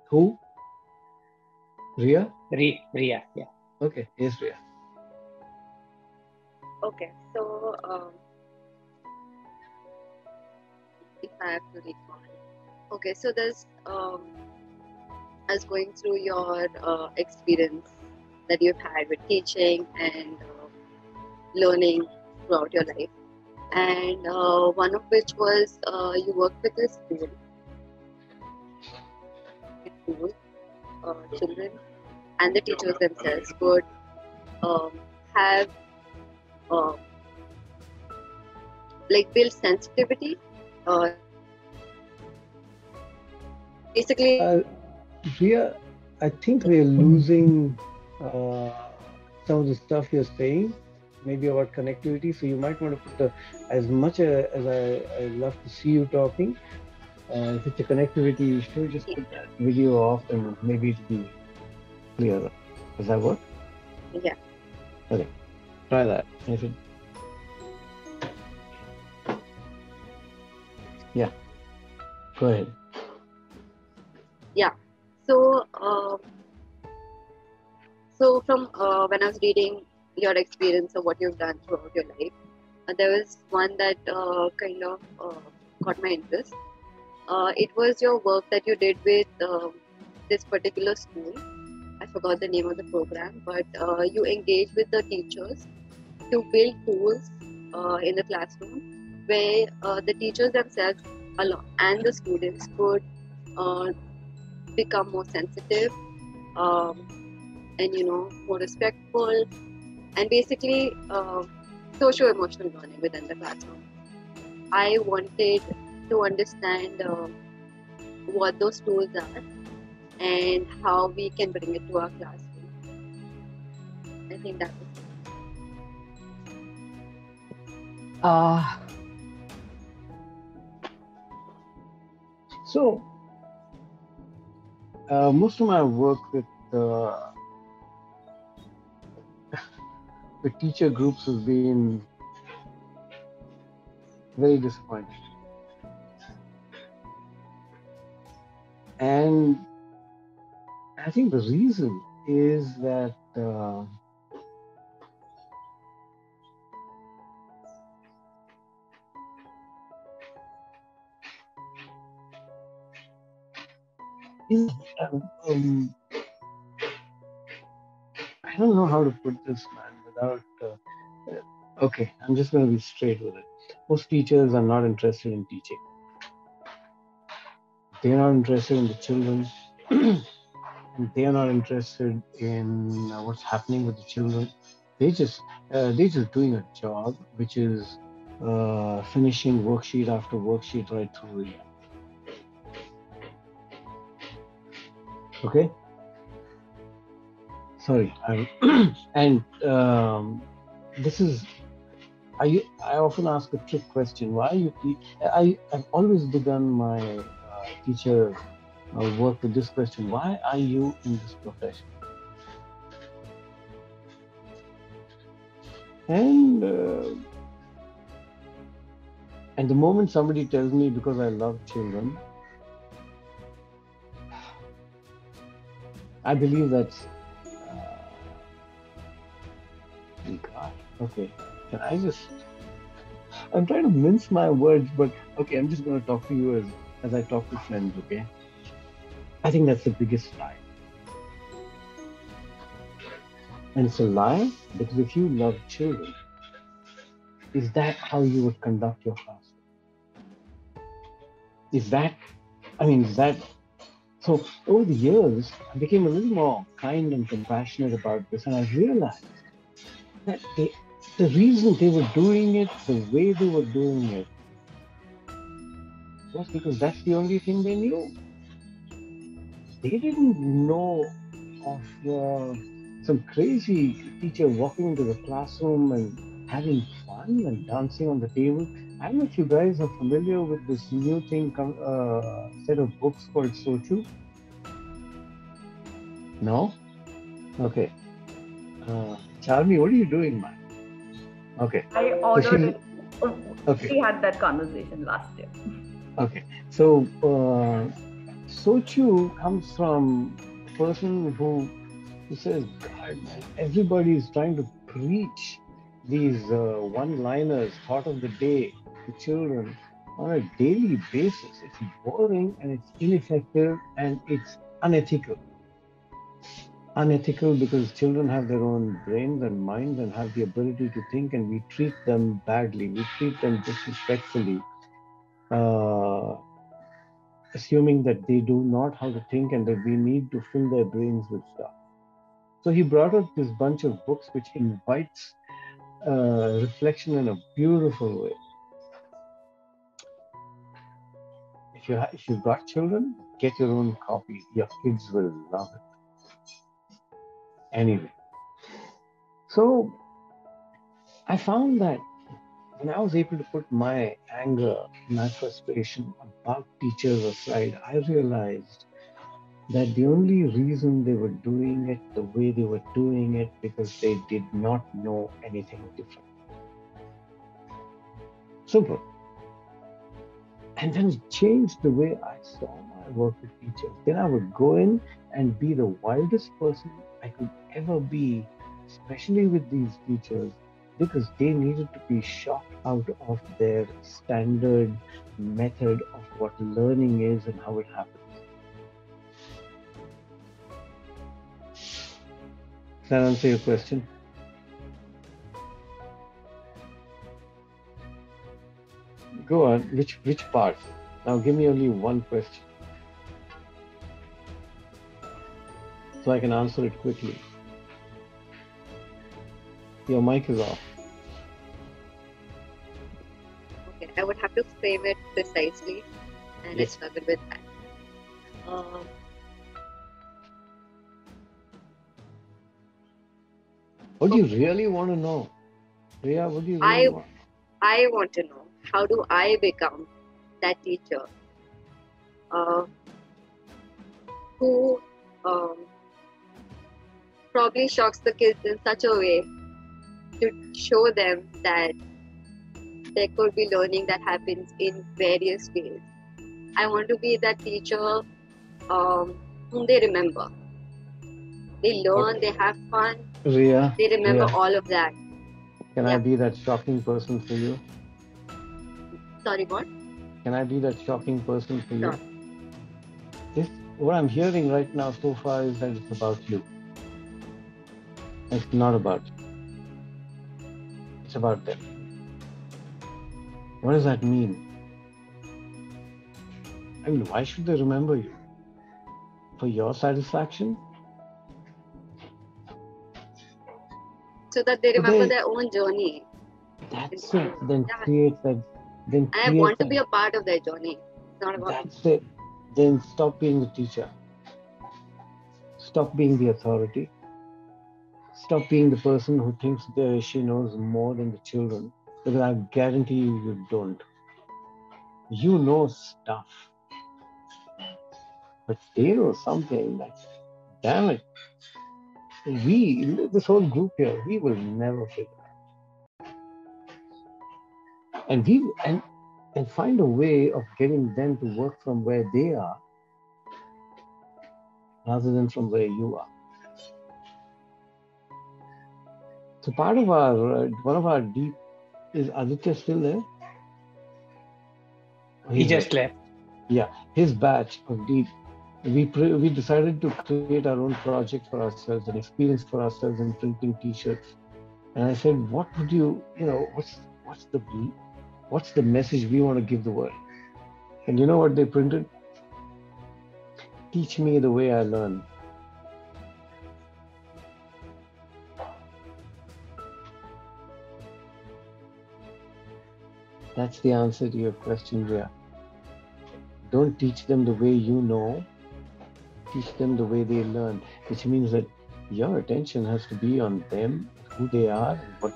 S2: Who? Ria?
S1: Ria, yeah.
S2: Okay, yes, Ria.
S4: Okay, so if I have to recall. Okay, so there's as going through your experience that you've had with teaching and learning throughout your life, and one of which was you worked with a school. Children and the teachers themselves would have build sensitivity. Basically,
S2: Ria, I think we're losing some of the stuff you're saying, maybe about connectivity. So you might want to put as much as I love to see you talking. If it's a connectivity issue, just put that video off and maybe it'll be clearer. Does that work?
S4: Yeah.
S2: Okay, try that. Yeah, go ahead.
S4: Yeah. So, so from when I was reading your experience of what you've done throughout your life, there was one that kind of caught my interest. It was your work that you did with this particular school. I forgot the name of the program, but you engaged with the teachers to build tools in the classroom where the teachers themselves and the students could uh, become more sensitive and more respectful and basically socio-emotional learning within the classroom. I wanted to understand what those tools are and how we can bring it to our classroom. I think that was
S2: So most of my work with teacher groups has been very disappointing. And I think the reason is that I don't know how to put this, man, without. Okay, I'm just going to be straight with it. Most teachers are not interested in teaching. They're not interested in the children. And they are not interested in what's happening with the children. They're just doing a job, which is finishing worksheet after worksheet right through the year. Okay. Sorry, and this is. I often ask a trick question. Why are you? I've always begun my teacher work with this question. Why are you in this profession? And the moment somebody tells me because I love children, I believe that's. God, okay. Can I just? I'm trying to mince my words, but okay, I'm just going to talk to you as I talk to friends, okay? I think that's the biggest lie. And it's a lie because if you love children, is that how you would conduct your classroom? Is that so over the years, I became a little more kind and compassionate about this, and I realized that the reason they were doing it the way they were doing it was because that's the only thing they knew. They didn't know of some crazy teacher walking into the classroom and having fun and dancing on the table. I don't know if you guys are familiar with this new thing, set of books called Sochu. No? Okay. Charmi, what are you doing, man? Okay.
S5: I ordered it.
S2: Okay.
S5: We had that conversation last year.
S2: Okay. So, Sochu comes from a person who says, God, man, everybody is trying to preach these one-liners, thought of the day to children on a daily basis. It's boring and it's ineffective and it's unethical. Unethical because children have their own brains and minds and have the ability to think, and we treat them badly. We treat them disrespectfully, assuming that they do not how to think and that we need to fill their brains with stuff. So he brought out this bunch of books which invites reflection in a beautiful way. If you've got children, get your own copy. Your kids will love it. Anyway, so I found that when I was able to put my anger, my frustration about teachers aside, I realized that the only reason they were doing it the way they were doing it because they did not know anything different. Simple. And then it changed the way I saw my work with teachers. Then I would go in and be the wildest person I could ever be, especially with these teachers, because they needed to be shocked out of their standard method of what learning is and how it happens. Does that answer your question? Go on. Which part? Now give me only one question, so I can answer it quickly. Your mic is off.
S4: Okay, I would have to frame it precisely, and
S2: Yes.
S4: I struggle with that.
S2: What do you really want to know? Priya, what do you really want?
S4: I want to know, how do I become that teacher who probably shocks the kids in such a way to show them that there could be learning that happens in various ways. I want to be that teacher whom they remember. They learn, they have fun,
S2: Priya,
S4: they remember
S2: Priya,
S4: all of that.
S2: can I
S4: Yeah.
S2: be that shocking person for you?
S4: Sorry, what?
S2: Can I be that shocking person for you?
S4: Sure.
S2: What I'm hearing right now so far is that it's about you. It's not about you. It's about them. What does that mean? I mean, why should they remember you? For your satisfaction?
S4: So that they remember their own journey.
S2: That's it. Then
S4: Yeah.
S2: create that. Then
S4: And I
S2: create
S4: want to
S2: that.
S4: be a part of their journey. It's not about
S2: That's it. Then stop being the teacher. Stop being the authority. Stop being the person who thinks that she knows more than the children. Because I guarantee you, you don't. You know stuff. But they know something that, damn it, this whole group here, we will never figure out. And find a way of getting them to work from where they are rather than from where you are. So part of our, one of our deep, is Aditya still there?
S1: He just left.
S2: Yeah, his batch of deep, we decided to create our own project for ourselves, an experience for ourselves in printing T-shirts. And I said, what would what's the message we want to give the world? And you know what they printed? Teach me the way I learn. That's the answer to your question, Rhea. Don't teach them the way you know. Teach them the way they learn, which means that your attention has to be on them, who they are, and what,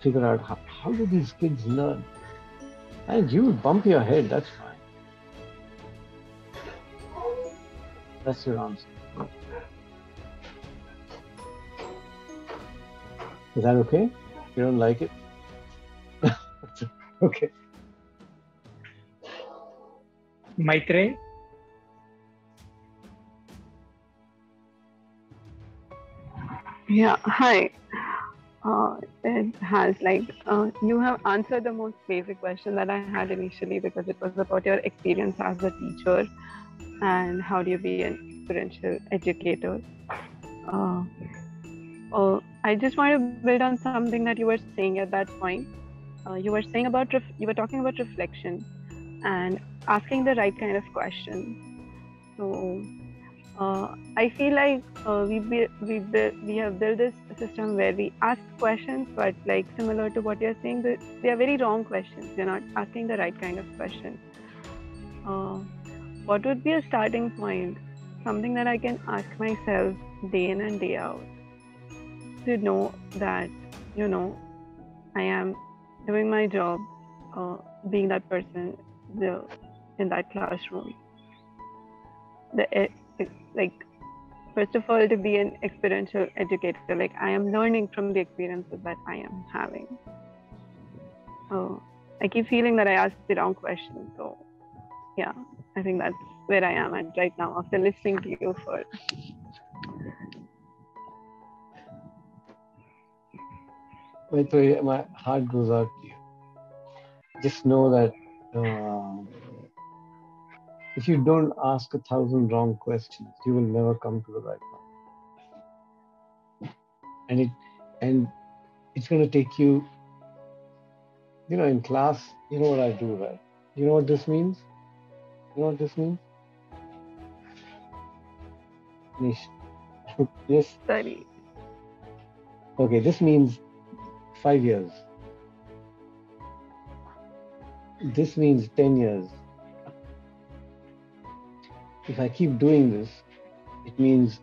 S2: figure out how do these kids learn. And you bump your head, that's fine. That's your answer. Is that okay? You don't like it? Okay.
S1: Maitre?
S6: Yeah, hi. It has you have answered the most basic question that I had initially, because it was about your experience as a teacher and how do you be an experiential educator. I just want to build on something that you were saying at that point. You were talking about reflection and asking the right kind of questions. So I feel like we have built this system where we ask questions, but similar to what you're saying, they are very wrong questions. You're not asking the right kind of question. What would be a starting point? Something that I can ask myself day in and day out, to know that, I am doing my job, being that person in that classroom. Like, first of all, to be an experiential educator, like I am learning from the experiences that I am having. I keep feeling that I ask the wrong question. So yeah, I think that's where I am at right now after listening to you for.
S2: My heart goes out to you. Just know that if you don't ask 1,000 wrong questions, you will never come to the right one. And it's going to take you, in class, you know what I do, right? You know what this means? You know what this means? Nish. Yes.
S6: Study.
S2: Okay, this means 5 years. This means 10 years. If I keep doing this, it means,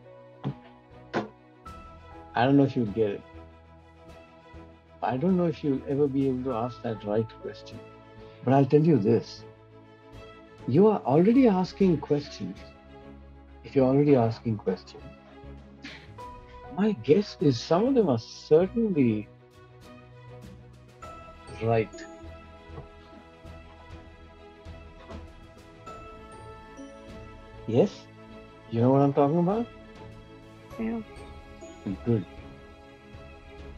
S2: I don't know if you'll get it. I don't know if you'll ever be able to ask that right question. But I'll tell you this. You are already asking questions. If you're already asking questions, my guess is some of them are certainly right. Yes? You know what I'm talking about?
S6: Yeah.
S2: Good.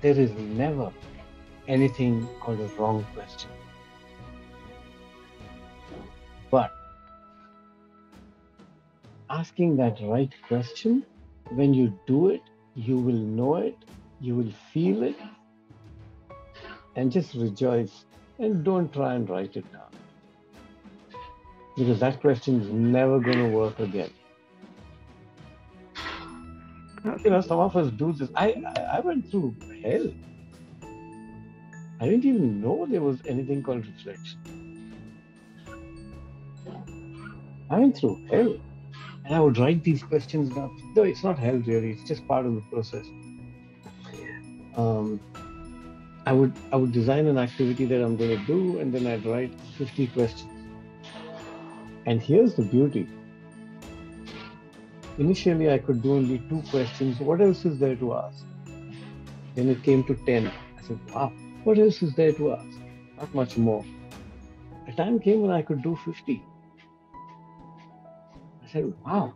S2: There is never anything called a wrong question. But asking that right question, when you do it, you will know it, you will feel it, and just rejoice. And don't try and write it down. Because that question is never going to work again. Some of us do this. I went through hell. I didn't even know there was anything called reflection. I went through hell. And I would write these questions down. No, it's not hell really. It's just part of the process. I would design an activity that I'm going to do, and then I'd write 50 questions. And here's the beauty. Initially, I could do only 2 questions. What else is there to ask? Then it came to 10. I said, wow, what else is there to ask? Not much more. A time came when I could do 50. I said, wow.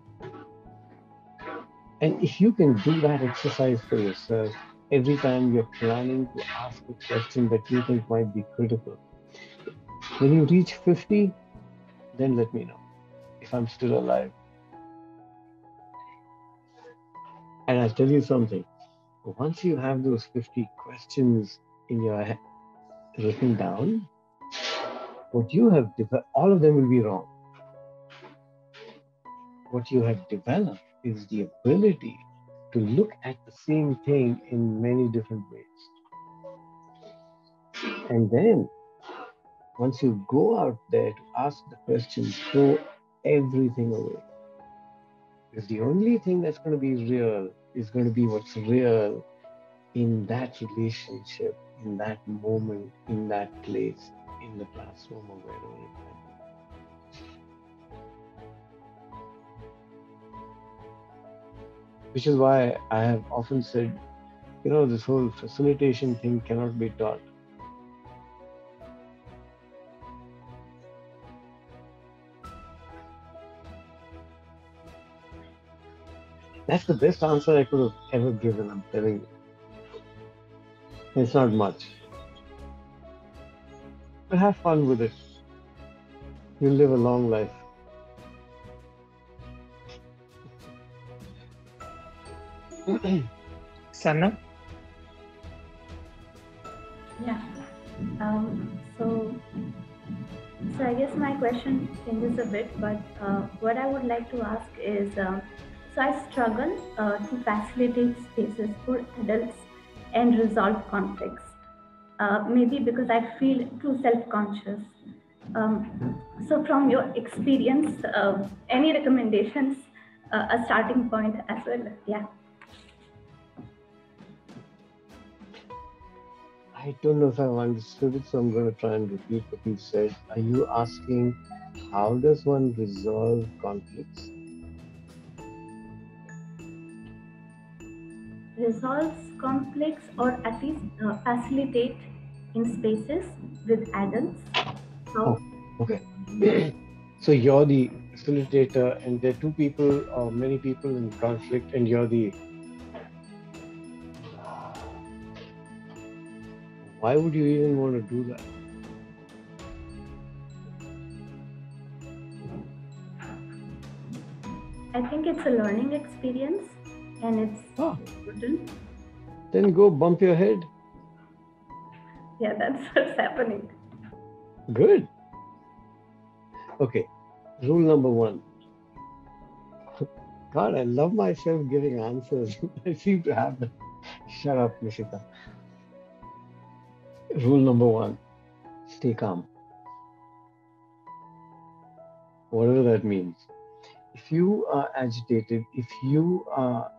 S2: And if you can do that exercise for yourself, every time you're planning to ask a question that you think might be critical, when you reach 50, then let me know if I'm still alive. And I'll tell you something. Once you have those 50 questions in your head written down, what you have developed, all of them will be wrong. What you have developed is the ability to look at the same thing in many different ways. And then, once you go out there to ask the questions, throw everything away. Because the only thing that's going to be real is going to be what's real in that relationship, in that moment, in that place, in the classroom or wherever it might be. Which is why I have often said, this whole facilitation thing cannot be taught. That's the best answer I could have ever given, I'm telling you. It's not much. But have fun with it. You'll live a long life.
S1: Sana?
S7: Yeah. So I guess my question changes a bit, but what I would like to ask is, so I struggle to facilitate spaces for adults and resolve conflicts. Maybe because I feel too self-conscious. So from your experience, any recommendations, a starting point as well? Yeah.
S2: I don't know if I've understood it, so I'm going to try and repeat what you said. Are you asking how does one resolve conflicts?
S7: Resolves conflicts or at least facilitate in spaces with adults.
S2: Oh, okay. So you're the facilitator, and there are two people or many people in conflict, and you're the. Why would you even want to do that?
S7: I think it's a learning experience and it's important.
S2: Then go bump your head.
S7: Yeah, that's what's happening.
S2: Good. Okay. Rule number 1. God, I love myself giving answers. I seem to have them. Shut up, Nishita. Rule number 1. Stay calm. Whatever that means. If you are agitated, if you are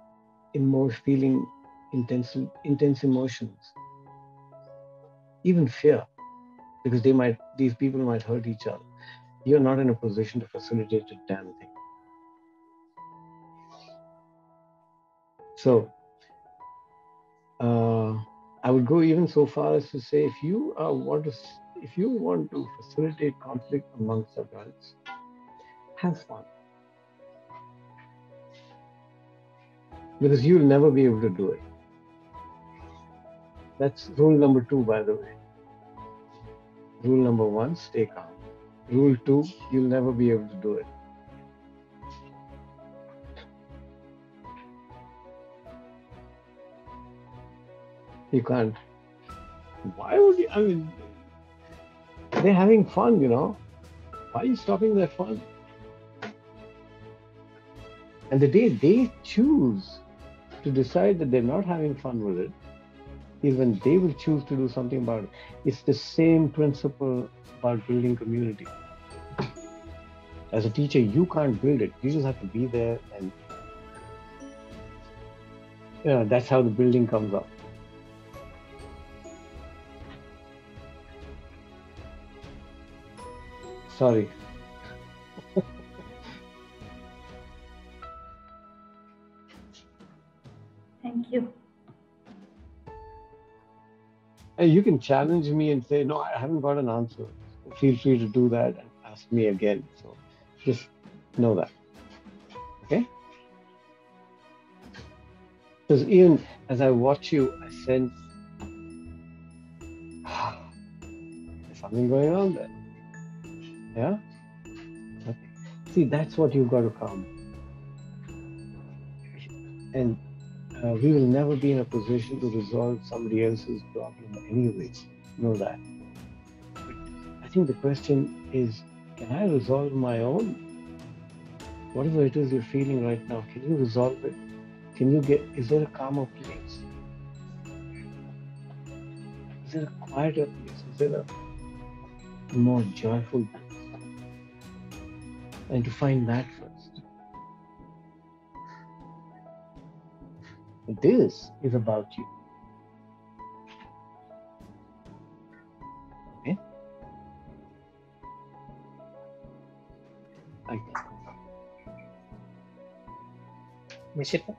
S2: feeling intense emotions, even fear, because these people might hurt each other, you're not in a position to facilitate a damn thing. So, I would go even so far as to say, if you want to facilitate conflict amongst adults, have fun, because you'll never be able to do it. That's rule number 2, by the way. Rule number 1, stay calm. Rule 2, you'll never be able to do it. You can't. Why would you? I mean, they're having fun, Why are you stopping their fun? And the day they choose to decide that they're not having fun with it, is when they will choose to do something about it. It's the same principle about building community. As a teacher, you can't build it. You just have to be there, and that's how the building comes up. Sorry.
S7: Thank you.
S2: And you can challenge me and say, no, I haven't got an answer. Feel free to do that and ask me again. So just know that. Okay? Because even as I watch you, I sense there's something going on there. Yeah? Okay. See, that's what you've got to come. And we will never be in a position to resolve somebody else's problem anyway. Know that. But I think the question is, can I resolve my own? Whatever it is you're feeling right now, can you resolve it? Is there a calmer place? Is there a quieter place? Is there a more joyful place? And to find that first. This is about you. Okay?
S1: Nishita?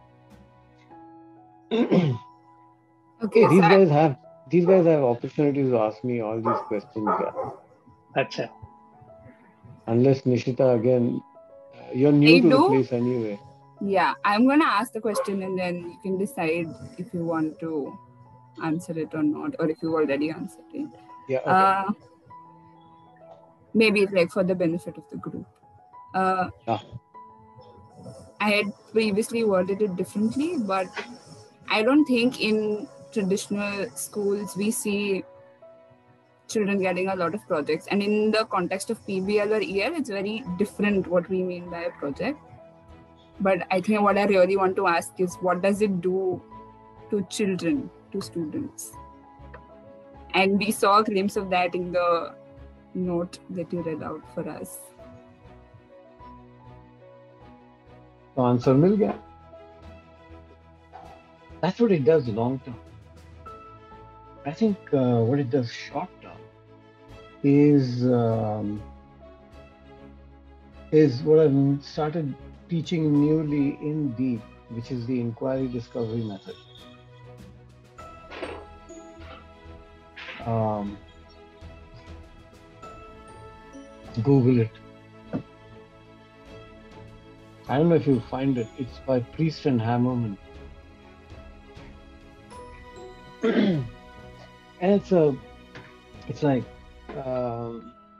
S2: Okay, these guys have opportunities to ask me all these questions.
S1: Acha.
S2: Unless Nishita, again, you're new to the place anyway.
S5: Yeah, I'm going to ask the question and then you can decide if you want to answer it or not, or if you already answered it.
S2: Yeah, okay.
S5: Maybe it's like for the benefit of the group. I had previously worded it differently, but I don't think in traditional schools we see children getting a lot of projects. And in the context of PBL or EL, it's very different what we mean by a project. But I think what I really want to ask is, what does it do to children, to students? And we saw a glimpse of that in the note that you read out for us.
S2: So answer mil gaya. That's what it does long term. I think what it does short term is what I've started teaching newly in Deep, which is the inquiry discovery method. Google it. I don't know if you'll find it. It's by Priest and Hammerman. And it's like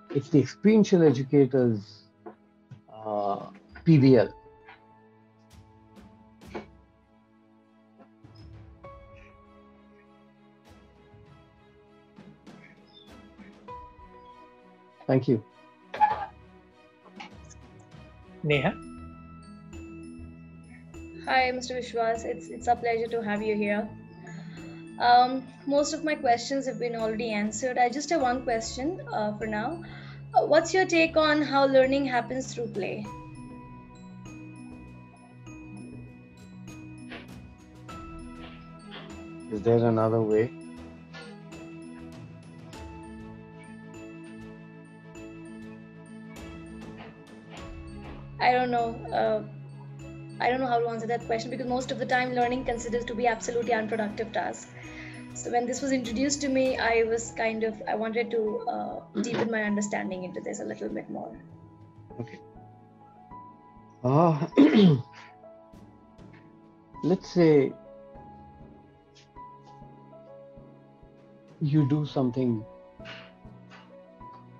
S2: it's the experiential educators PBL. Thank you.
S1: Neha?
S8: Hi, Mr. Vishwas. It's a pleasure to have you here. Most of my questions have been already answered. I just have one question for now. What's your take on how learning happens through play?
S2: Is there another way?
S8: I don't know. I don't know how to answer that question because most of the time learning considers to be absolutely unproductive task. So when this was introduced to me, I wanted to deepen my understanding into this a little bit more.
S2: Okay. Let's say you do something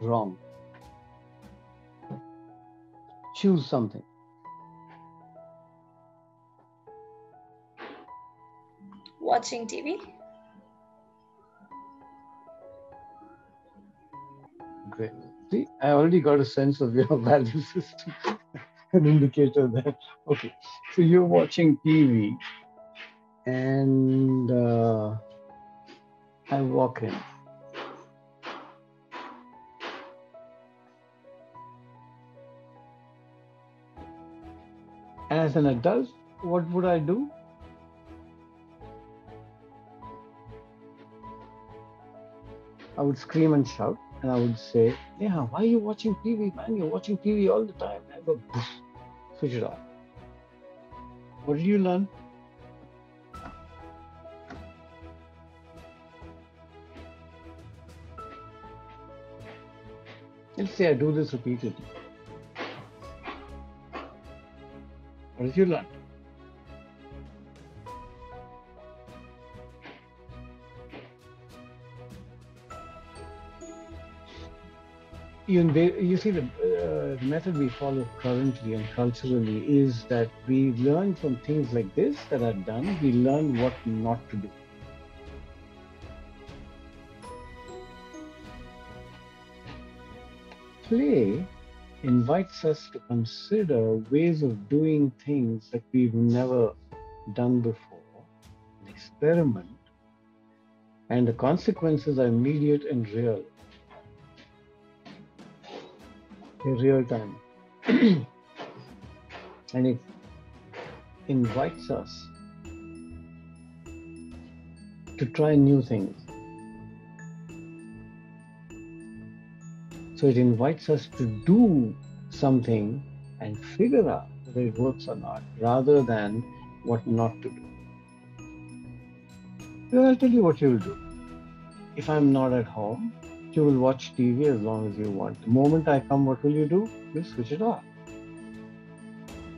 S2: wrong. Choose something.
S8: Watching TV.
S2: Great. See, I already got a sense of your value system. An indicator that, okay, so you're watching TV and I walk in. As an adult, what would I do? I would scream and shout and I would say, yeah, why are you watching TV, man? You're watching TV all the time. And I go, switch it off. What did you learn? Let's say I do this repeatedly. What did you learn? You see, the method we follow currently and culturally is that we learn from things like this that are done, we learn what not to do. Play invites us to consider ways of doing things that we've never done before, an experiment, and the consequences are immediate and real. In real time. And it invites us to try new things. So it invites us to do something and figure out whether it works or not, rather than what not to do. Well, I'll tell you what you'll do. If I'm not at home, you will watch TV as long as you want. The moment I come, what will you do? You'll switch it off.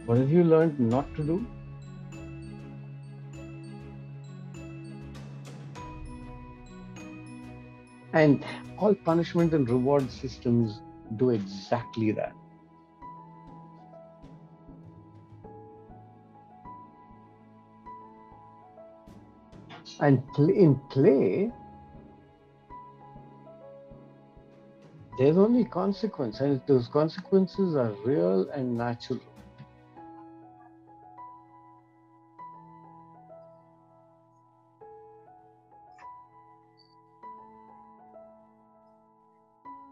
S2: What have you learned not to do? And all punishment and reward systems do exactly that. And in play, there's only consequence, and those consequences are real and natural.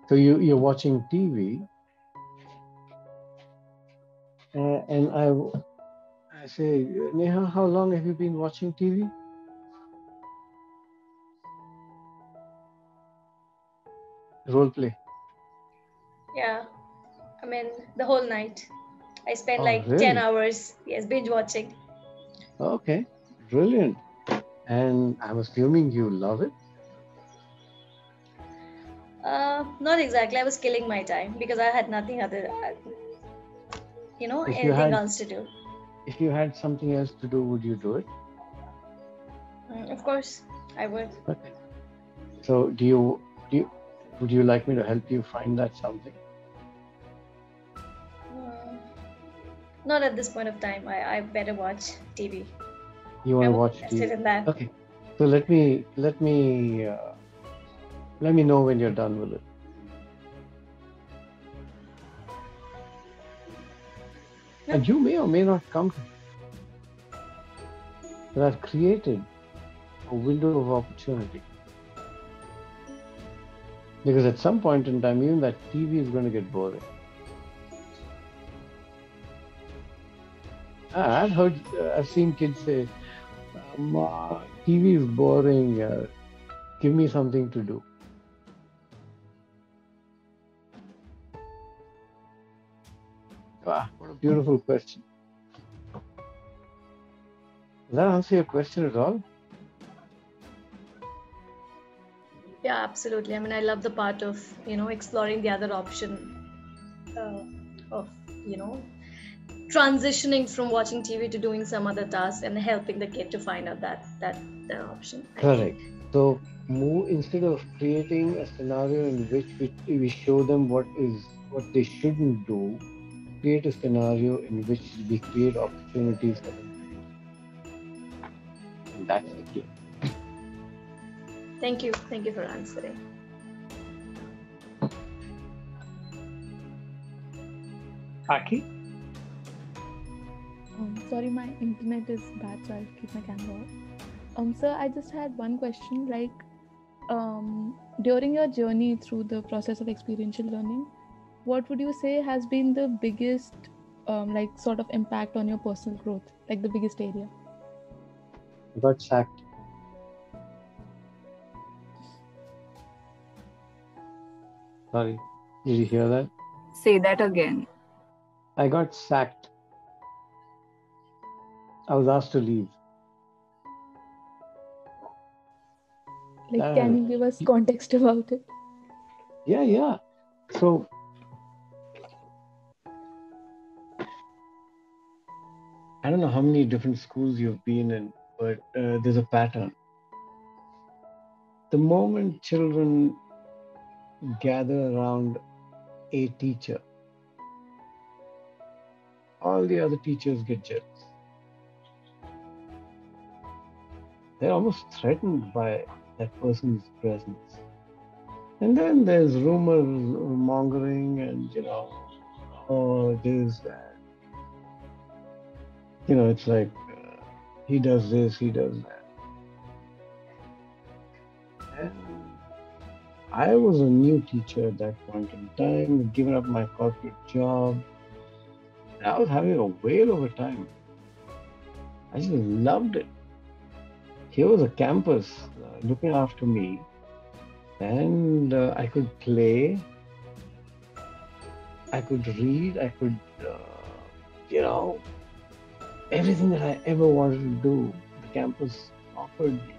S2: So you're watching TV, and I say, Neha, how long have you been watching TV? role play?
S8: Yeah, I mean the whole night. I spent
S2: Oh,
S8: like 10
S2: really?
S8: hours, yes, binge watching.
S2: Okay, brilliant. And I'm assuming you love it.
S8: Not exactly. I was killing my time because I had nothing other,
S2: If you
S8: anything
S2: had,
S8: else to do.
S2: if you had something else to do, would you do it?
S8: Of course, I would.
S2: Okay. So, would you like me to help you find that something?
S8: Mm, Not at this point of time. I better watch TV.
S2: You want
S8: I'm
S2: to
S8: more
S2: watch
S8: interested
S2: TV?
S8: in that.
S2: Okay. So let me know when you're done with it.
S8: Yeah.
S2: And you may or may not come to it. But I've created a window of opportunity. Because at some point in time, even that TV is going to get boring. I've seen kids say, "Ma, TV is boring. Give me something to do." Wow, what a beautiful question. Does that answer your question at all?
S8: Yeah, absolutely. I mean, I love the part of, exploring the other option of, transitioning from watching TV to doing some other task and helping the kid to find out that option.
S2: Correct. So instead of creating a scenario in which we show them what they shouldn't do, create a scenario in which we create opportunities for them to do. And that's the key.
S8: Thank you. Thank you for answering.
S1: Aki?
S9: Sorry, my internet is bad, so I'll keep my camera off. Sir, I just had one question. During your journey through the process of experiential learning, what would you say has been the biggest, sort of impact on your personal growth, like the biggest area?
S2: I got sacked. Sorry, did you hear that?
S5: Say that again.
S2: I got sacked. I was asked to leave.
S9: Can you give us context about it?
S2: Yeah. So, I don't know how many different schools you've been in, but there's a pattern. The moment children gather around a teacher, all the other teachers get jealous. They're almost threatened by that person's presence. And then there's rumor mongering and, oh, this, that. It's like he does this, he does that. And I was a new teacher at that point in time, given up my corporate job. And I was having a whale of a time. I just loved it. Here was a campus looking after me, and I could play, I could read, I could, everything that I ever wanted to do, the campus offered me.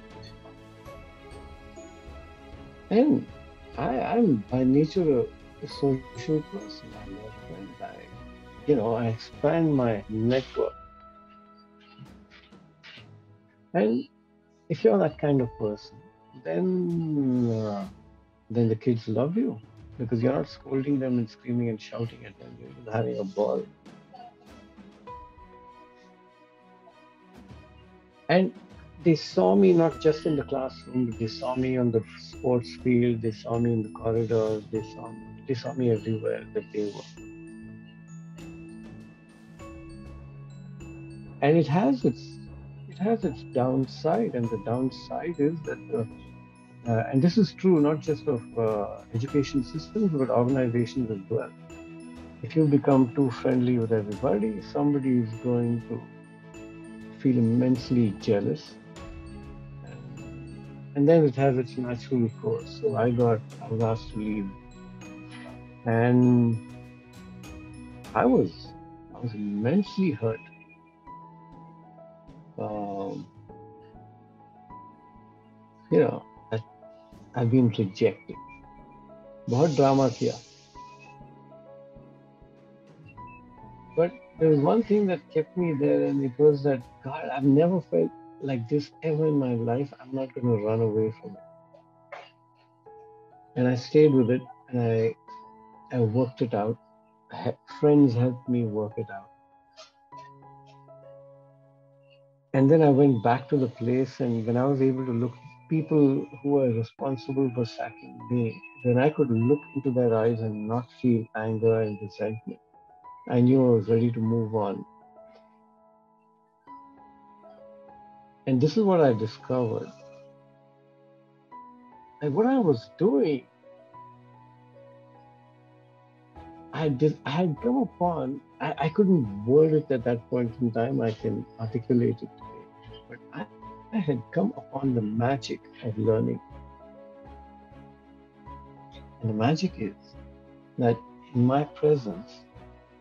S2: And I'm by nature a social person. I love friends. I expand my network. And if you're that kind of person, then the kids love you because you're not scolding them and screaming and shouting at them. You're just having a ball. And they saw me not just in the classroom, but they saw me on the sports field, they saw me in the corridors, they saw me everywhere that they were. And it has its downside, and the downside is that and this is true not just of education systems, but organizations as well. If you become too friendly with everybody, somebody is going to feel immensely jealous and then it has its natural course. So I was asked to leave, and I was immensely hurt. Um, you know, that I've been rejected. बहुत drama किया. But there was one thing that kept me there, and it was that, God, I've never felt like this ever in my life. I'm not going to run away from it. And I stayed with it, and I worked it out. Friends helped me work it out. And then I went back to the place, and when I was able to look people who were responsible for sacking me, when I could look into their eyes and not feel anger and resentment, I knew I was ready to move on. And this is what I discovered. And what I was doing, I had come upon, I couldn't word it at that point in time, I can articulate it today, but I had come upon the magic of learning. And the magic is that in my presence,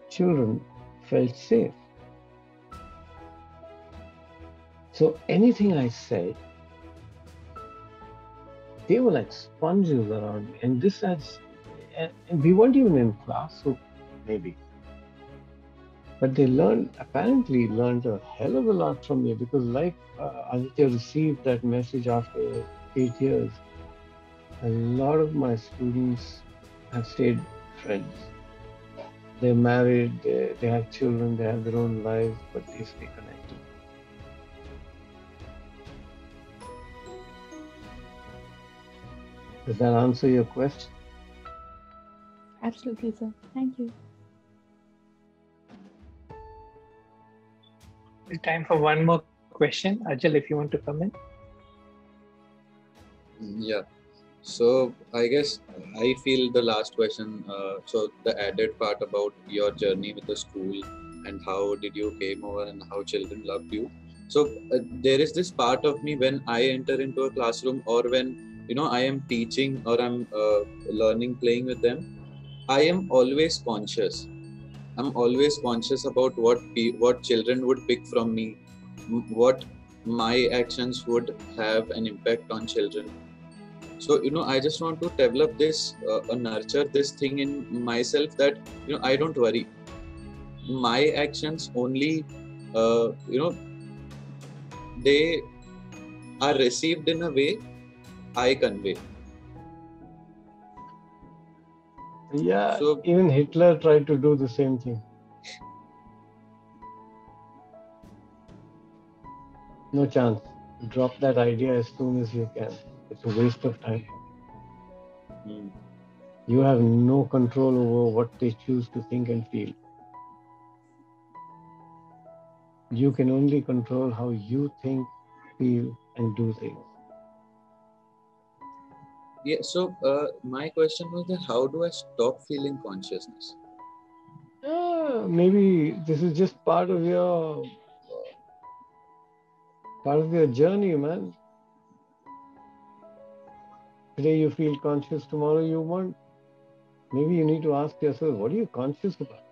S2: children felt safe. So anything I said, they were like sponges around me. And this has, and we weren't even in class, so maybe. But they apparently learned a hell of a lot from me, because like Aditya received that message after 8 years, a lot of my students have stayed friends. They're married, they have children, they have their own lives, but they stay connected. Does that answer your question?
S9: Absolutely, sir. Thank you.
S1: It's time for one more question. Ajal, if you want to come in.
S10: Yeah. So I guess I feel the last question, so the added part about your journey with the school and how did you came over and how children loved you. So there is this part of me when I enter into a classroom, or when I am teaching or I'm learning, playing with them, I am always conscious. I'm always conscious about what children would pick from me, what my actions would have an impact on children. So I just want to develop this, nurture this thing in myself, that I don't worry. My actions only, they are received in a way I convey.
S2: Yeah,
S10: So
S2: even Hitler tried to do the same thing. No chance. Drop that idea as soon as you can. It's a waste of time. You have no control over what they choose to think and feel. You can only control how you think, feel, and do things.
S10: yeah, so my question was that how do I stop feeling consciousness?
S2: Maybe this is just part of your journey, man. Today you feel conscious, tomorrow you won't. Maybe you need to ask yourself, what are you conscious about?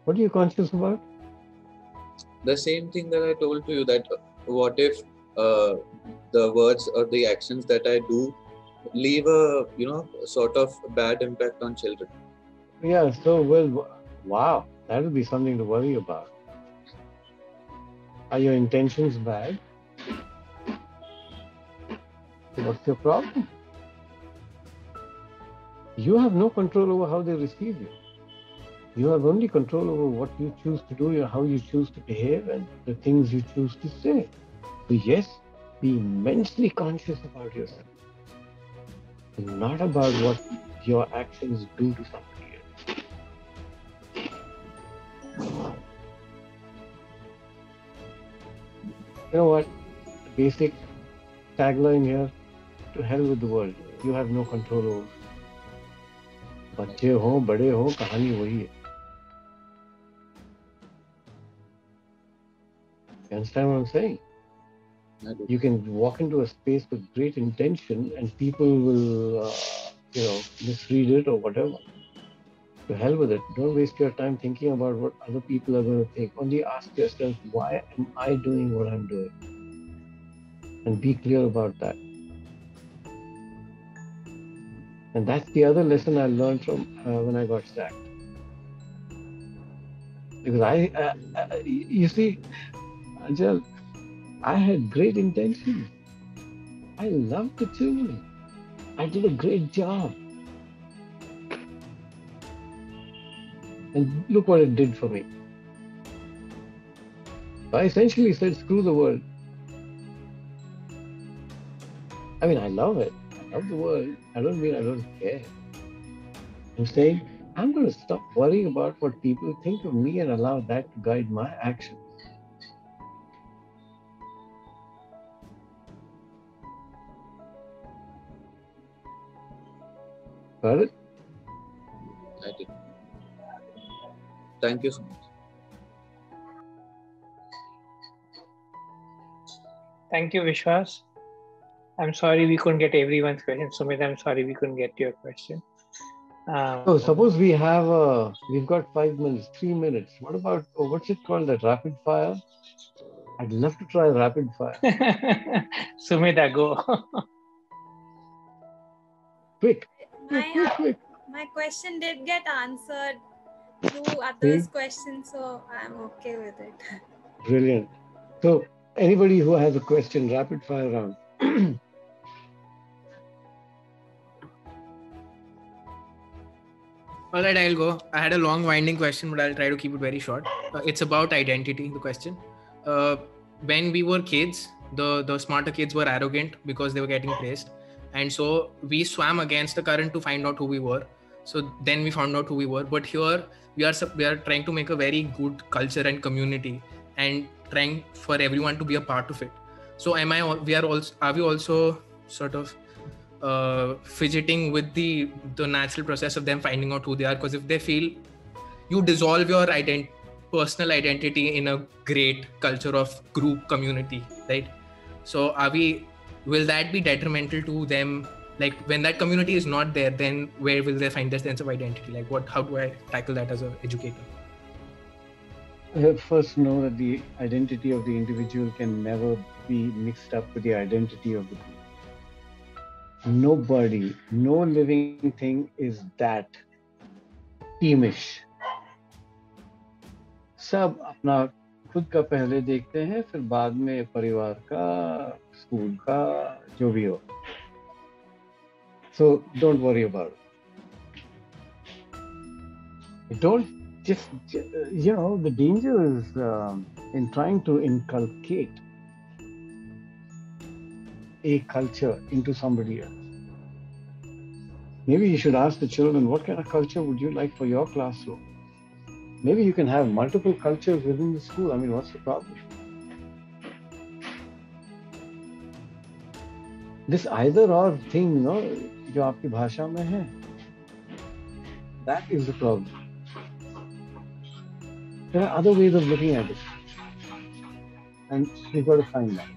S2: What are you conscious about?
S10: The same thing that I told to you, that what if the words or the actions that I do leave a sort of bad impact on children.
S2: Yeah, so wow, that would be something to worry about. Are your intentions bad? What's your problem? You have no control over how they receive you. You have only control over what you choose to do, how you choose to behave, and the things you choose to say. So yes, be immensely conscious about yourself. Not about what your actions do to somebody else. You know what? The basic tagline here, to hell with the world. You have no control over. बच्चे हो, बड़े हो, कहानी वही है. You understand what I'm saying? You can walk into a space with great intention and people will, misread it or whatever. To hell with it. Don't waste your time thinking about what other people are going to think. Only ask yourself, why am I doing what I'm doing? And be clear about that. And that's the other lesson I learned from when I got sacked. Because you see, Anjal, I had great intentions. I loved the children. I did a great job. And look what it did for me. I essentially said, screw the world. I mean, I love it. I love the world. I don't mean I don't care. I'm saying I'm going to stop worrying about what people think of me and allow that to guide my actions. Got it?
S10: I did. Thank you so much.
S1: Thank you, Vishwas. I'm sorry we couldn't get everyone's question. Sumit, I'm sorry we couldn't get your question.
S2: So suppose we've got 5 minutes, 3 minutes. What about, what's it called, that rapid fire? I'd love to try rapid fire.
S1: Sumita, go.
S2: Quick.
S11: My question did get answered through others' questions, so I'm okay with it.
S2: Brilliant. So anybody who has a question, rapid fire round.
S12: All right, I'll go. I had a long winding question, but I'll try to keep it very short. It's about identity, the question. When we were kids, the smarter kids were arrogant because they were getting praised. And so we swam against the current to find out who we were. So then we found out who we were. But here we are trying to make a very good culture and community and trying for everyone to be a part of it. So are we also sort of fidgeting with the natural process of them finding out who they are? Because if they feel you dissolve your personal identity in a great culture of group community, right? So will that be detrimental to them? Like when that community is not there, then where will they find their sense of identity? Like how do I tackle that as an educator?
S2: First, know that the identity of the individual can never be mixed up with the identity of the group. Nobody, no living thing is that teamish. सब अपना खुद का पहले देखते हैं, फिर बाद में परिवार का, स्कूल का, जो भी हो. So don't worry about it. Don't just, the danger is in trying to inculcate a culture into somebody else. Maybe you should ask the children, what kind of culture would you like for your classroom? Maybe you can have multiple cultures within the school. I mean, what's the problem? This either or thing, जो आपकी भाषा में है, that is the problem. There are other ways of looking at it, and we've got to find that.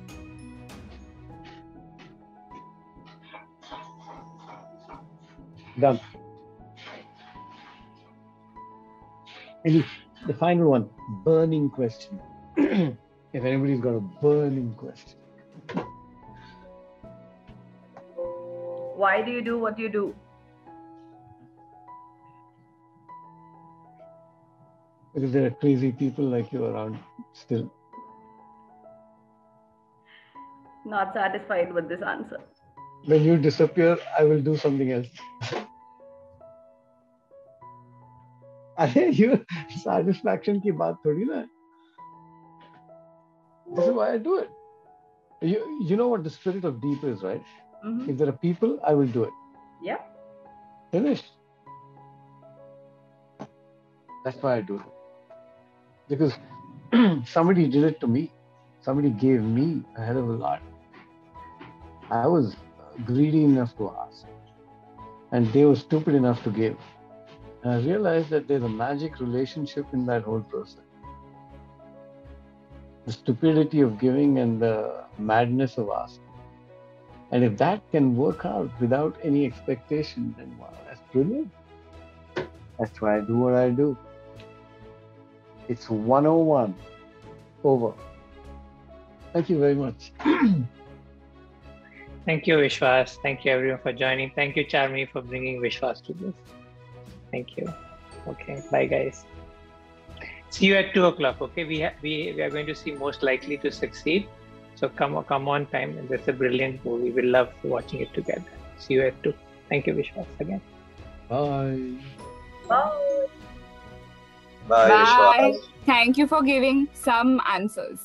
S2: Done. The final one, burning question. If anybody's got a burning question.
S13: Why do you do what you do?
S2: Because there are crazy people like you around still.
S13: Not satisfied with this answer.
S2: When you disappear, I will do something else. You satisfaction की बात थोड़ी ना. This is why I do it. You know what the spirit of deep is, right? Mm-hmm. If there are people, I will do it.
S13: Yeah.
S2: Finished. That's why I do it. Because somebody did it to me. Somebody gave me a hell of a lot. I was greedy enough to ask. And they were stupid enough to give. And I realized that there's a magic relationship in that whole process. the stupidity of giving and the madness of asking. And if that can work out without any expectation, then wow, that's brilliant. That's why I do what I do. It's 101. Over. Thank you very much.
S1: Thank you, Vishwas. Thank you, everyone, for joining. Thank you, Charmi, for bringing Vishwas to this. Thank you. Okay, bye, guys. See you at 2 o'clock. Okay, we are going to see Most Likely to Succeed. So come on time. And that's a brilliant movie. We love watching it together. See you at 2. Thank you, Vishwas, again.
S2: Bye.
S13: Bye.
S5: Bye.
S10: Vishwas.
S5: Thank you for giving some answers.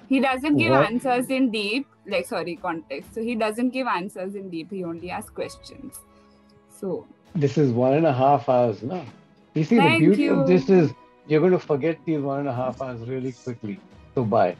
S5: He doesn't give answers in deep, context. So he doesn't give answers in deep. He only asks questions. So
S2: this is 1.5 hours, no? You see, the beauty of this is you're going to forget these 1.5 hours really quickly. So bye.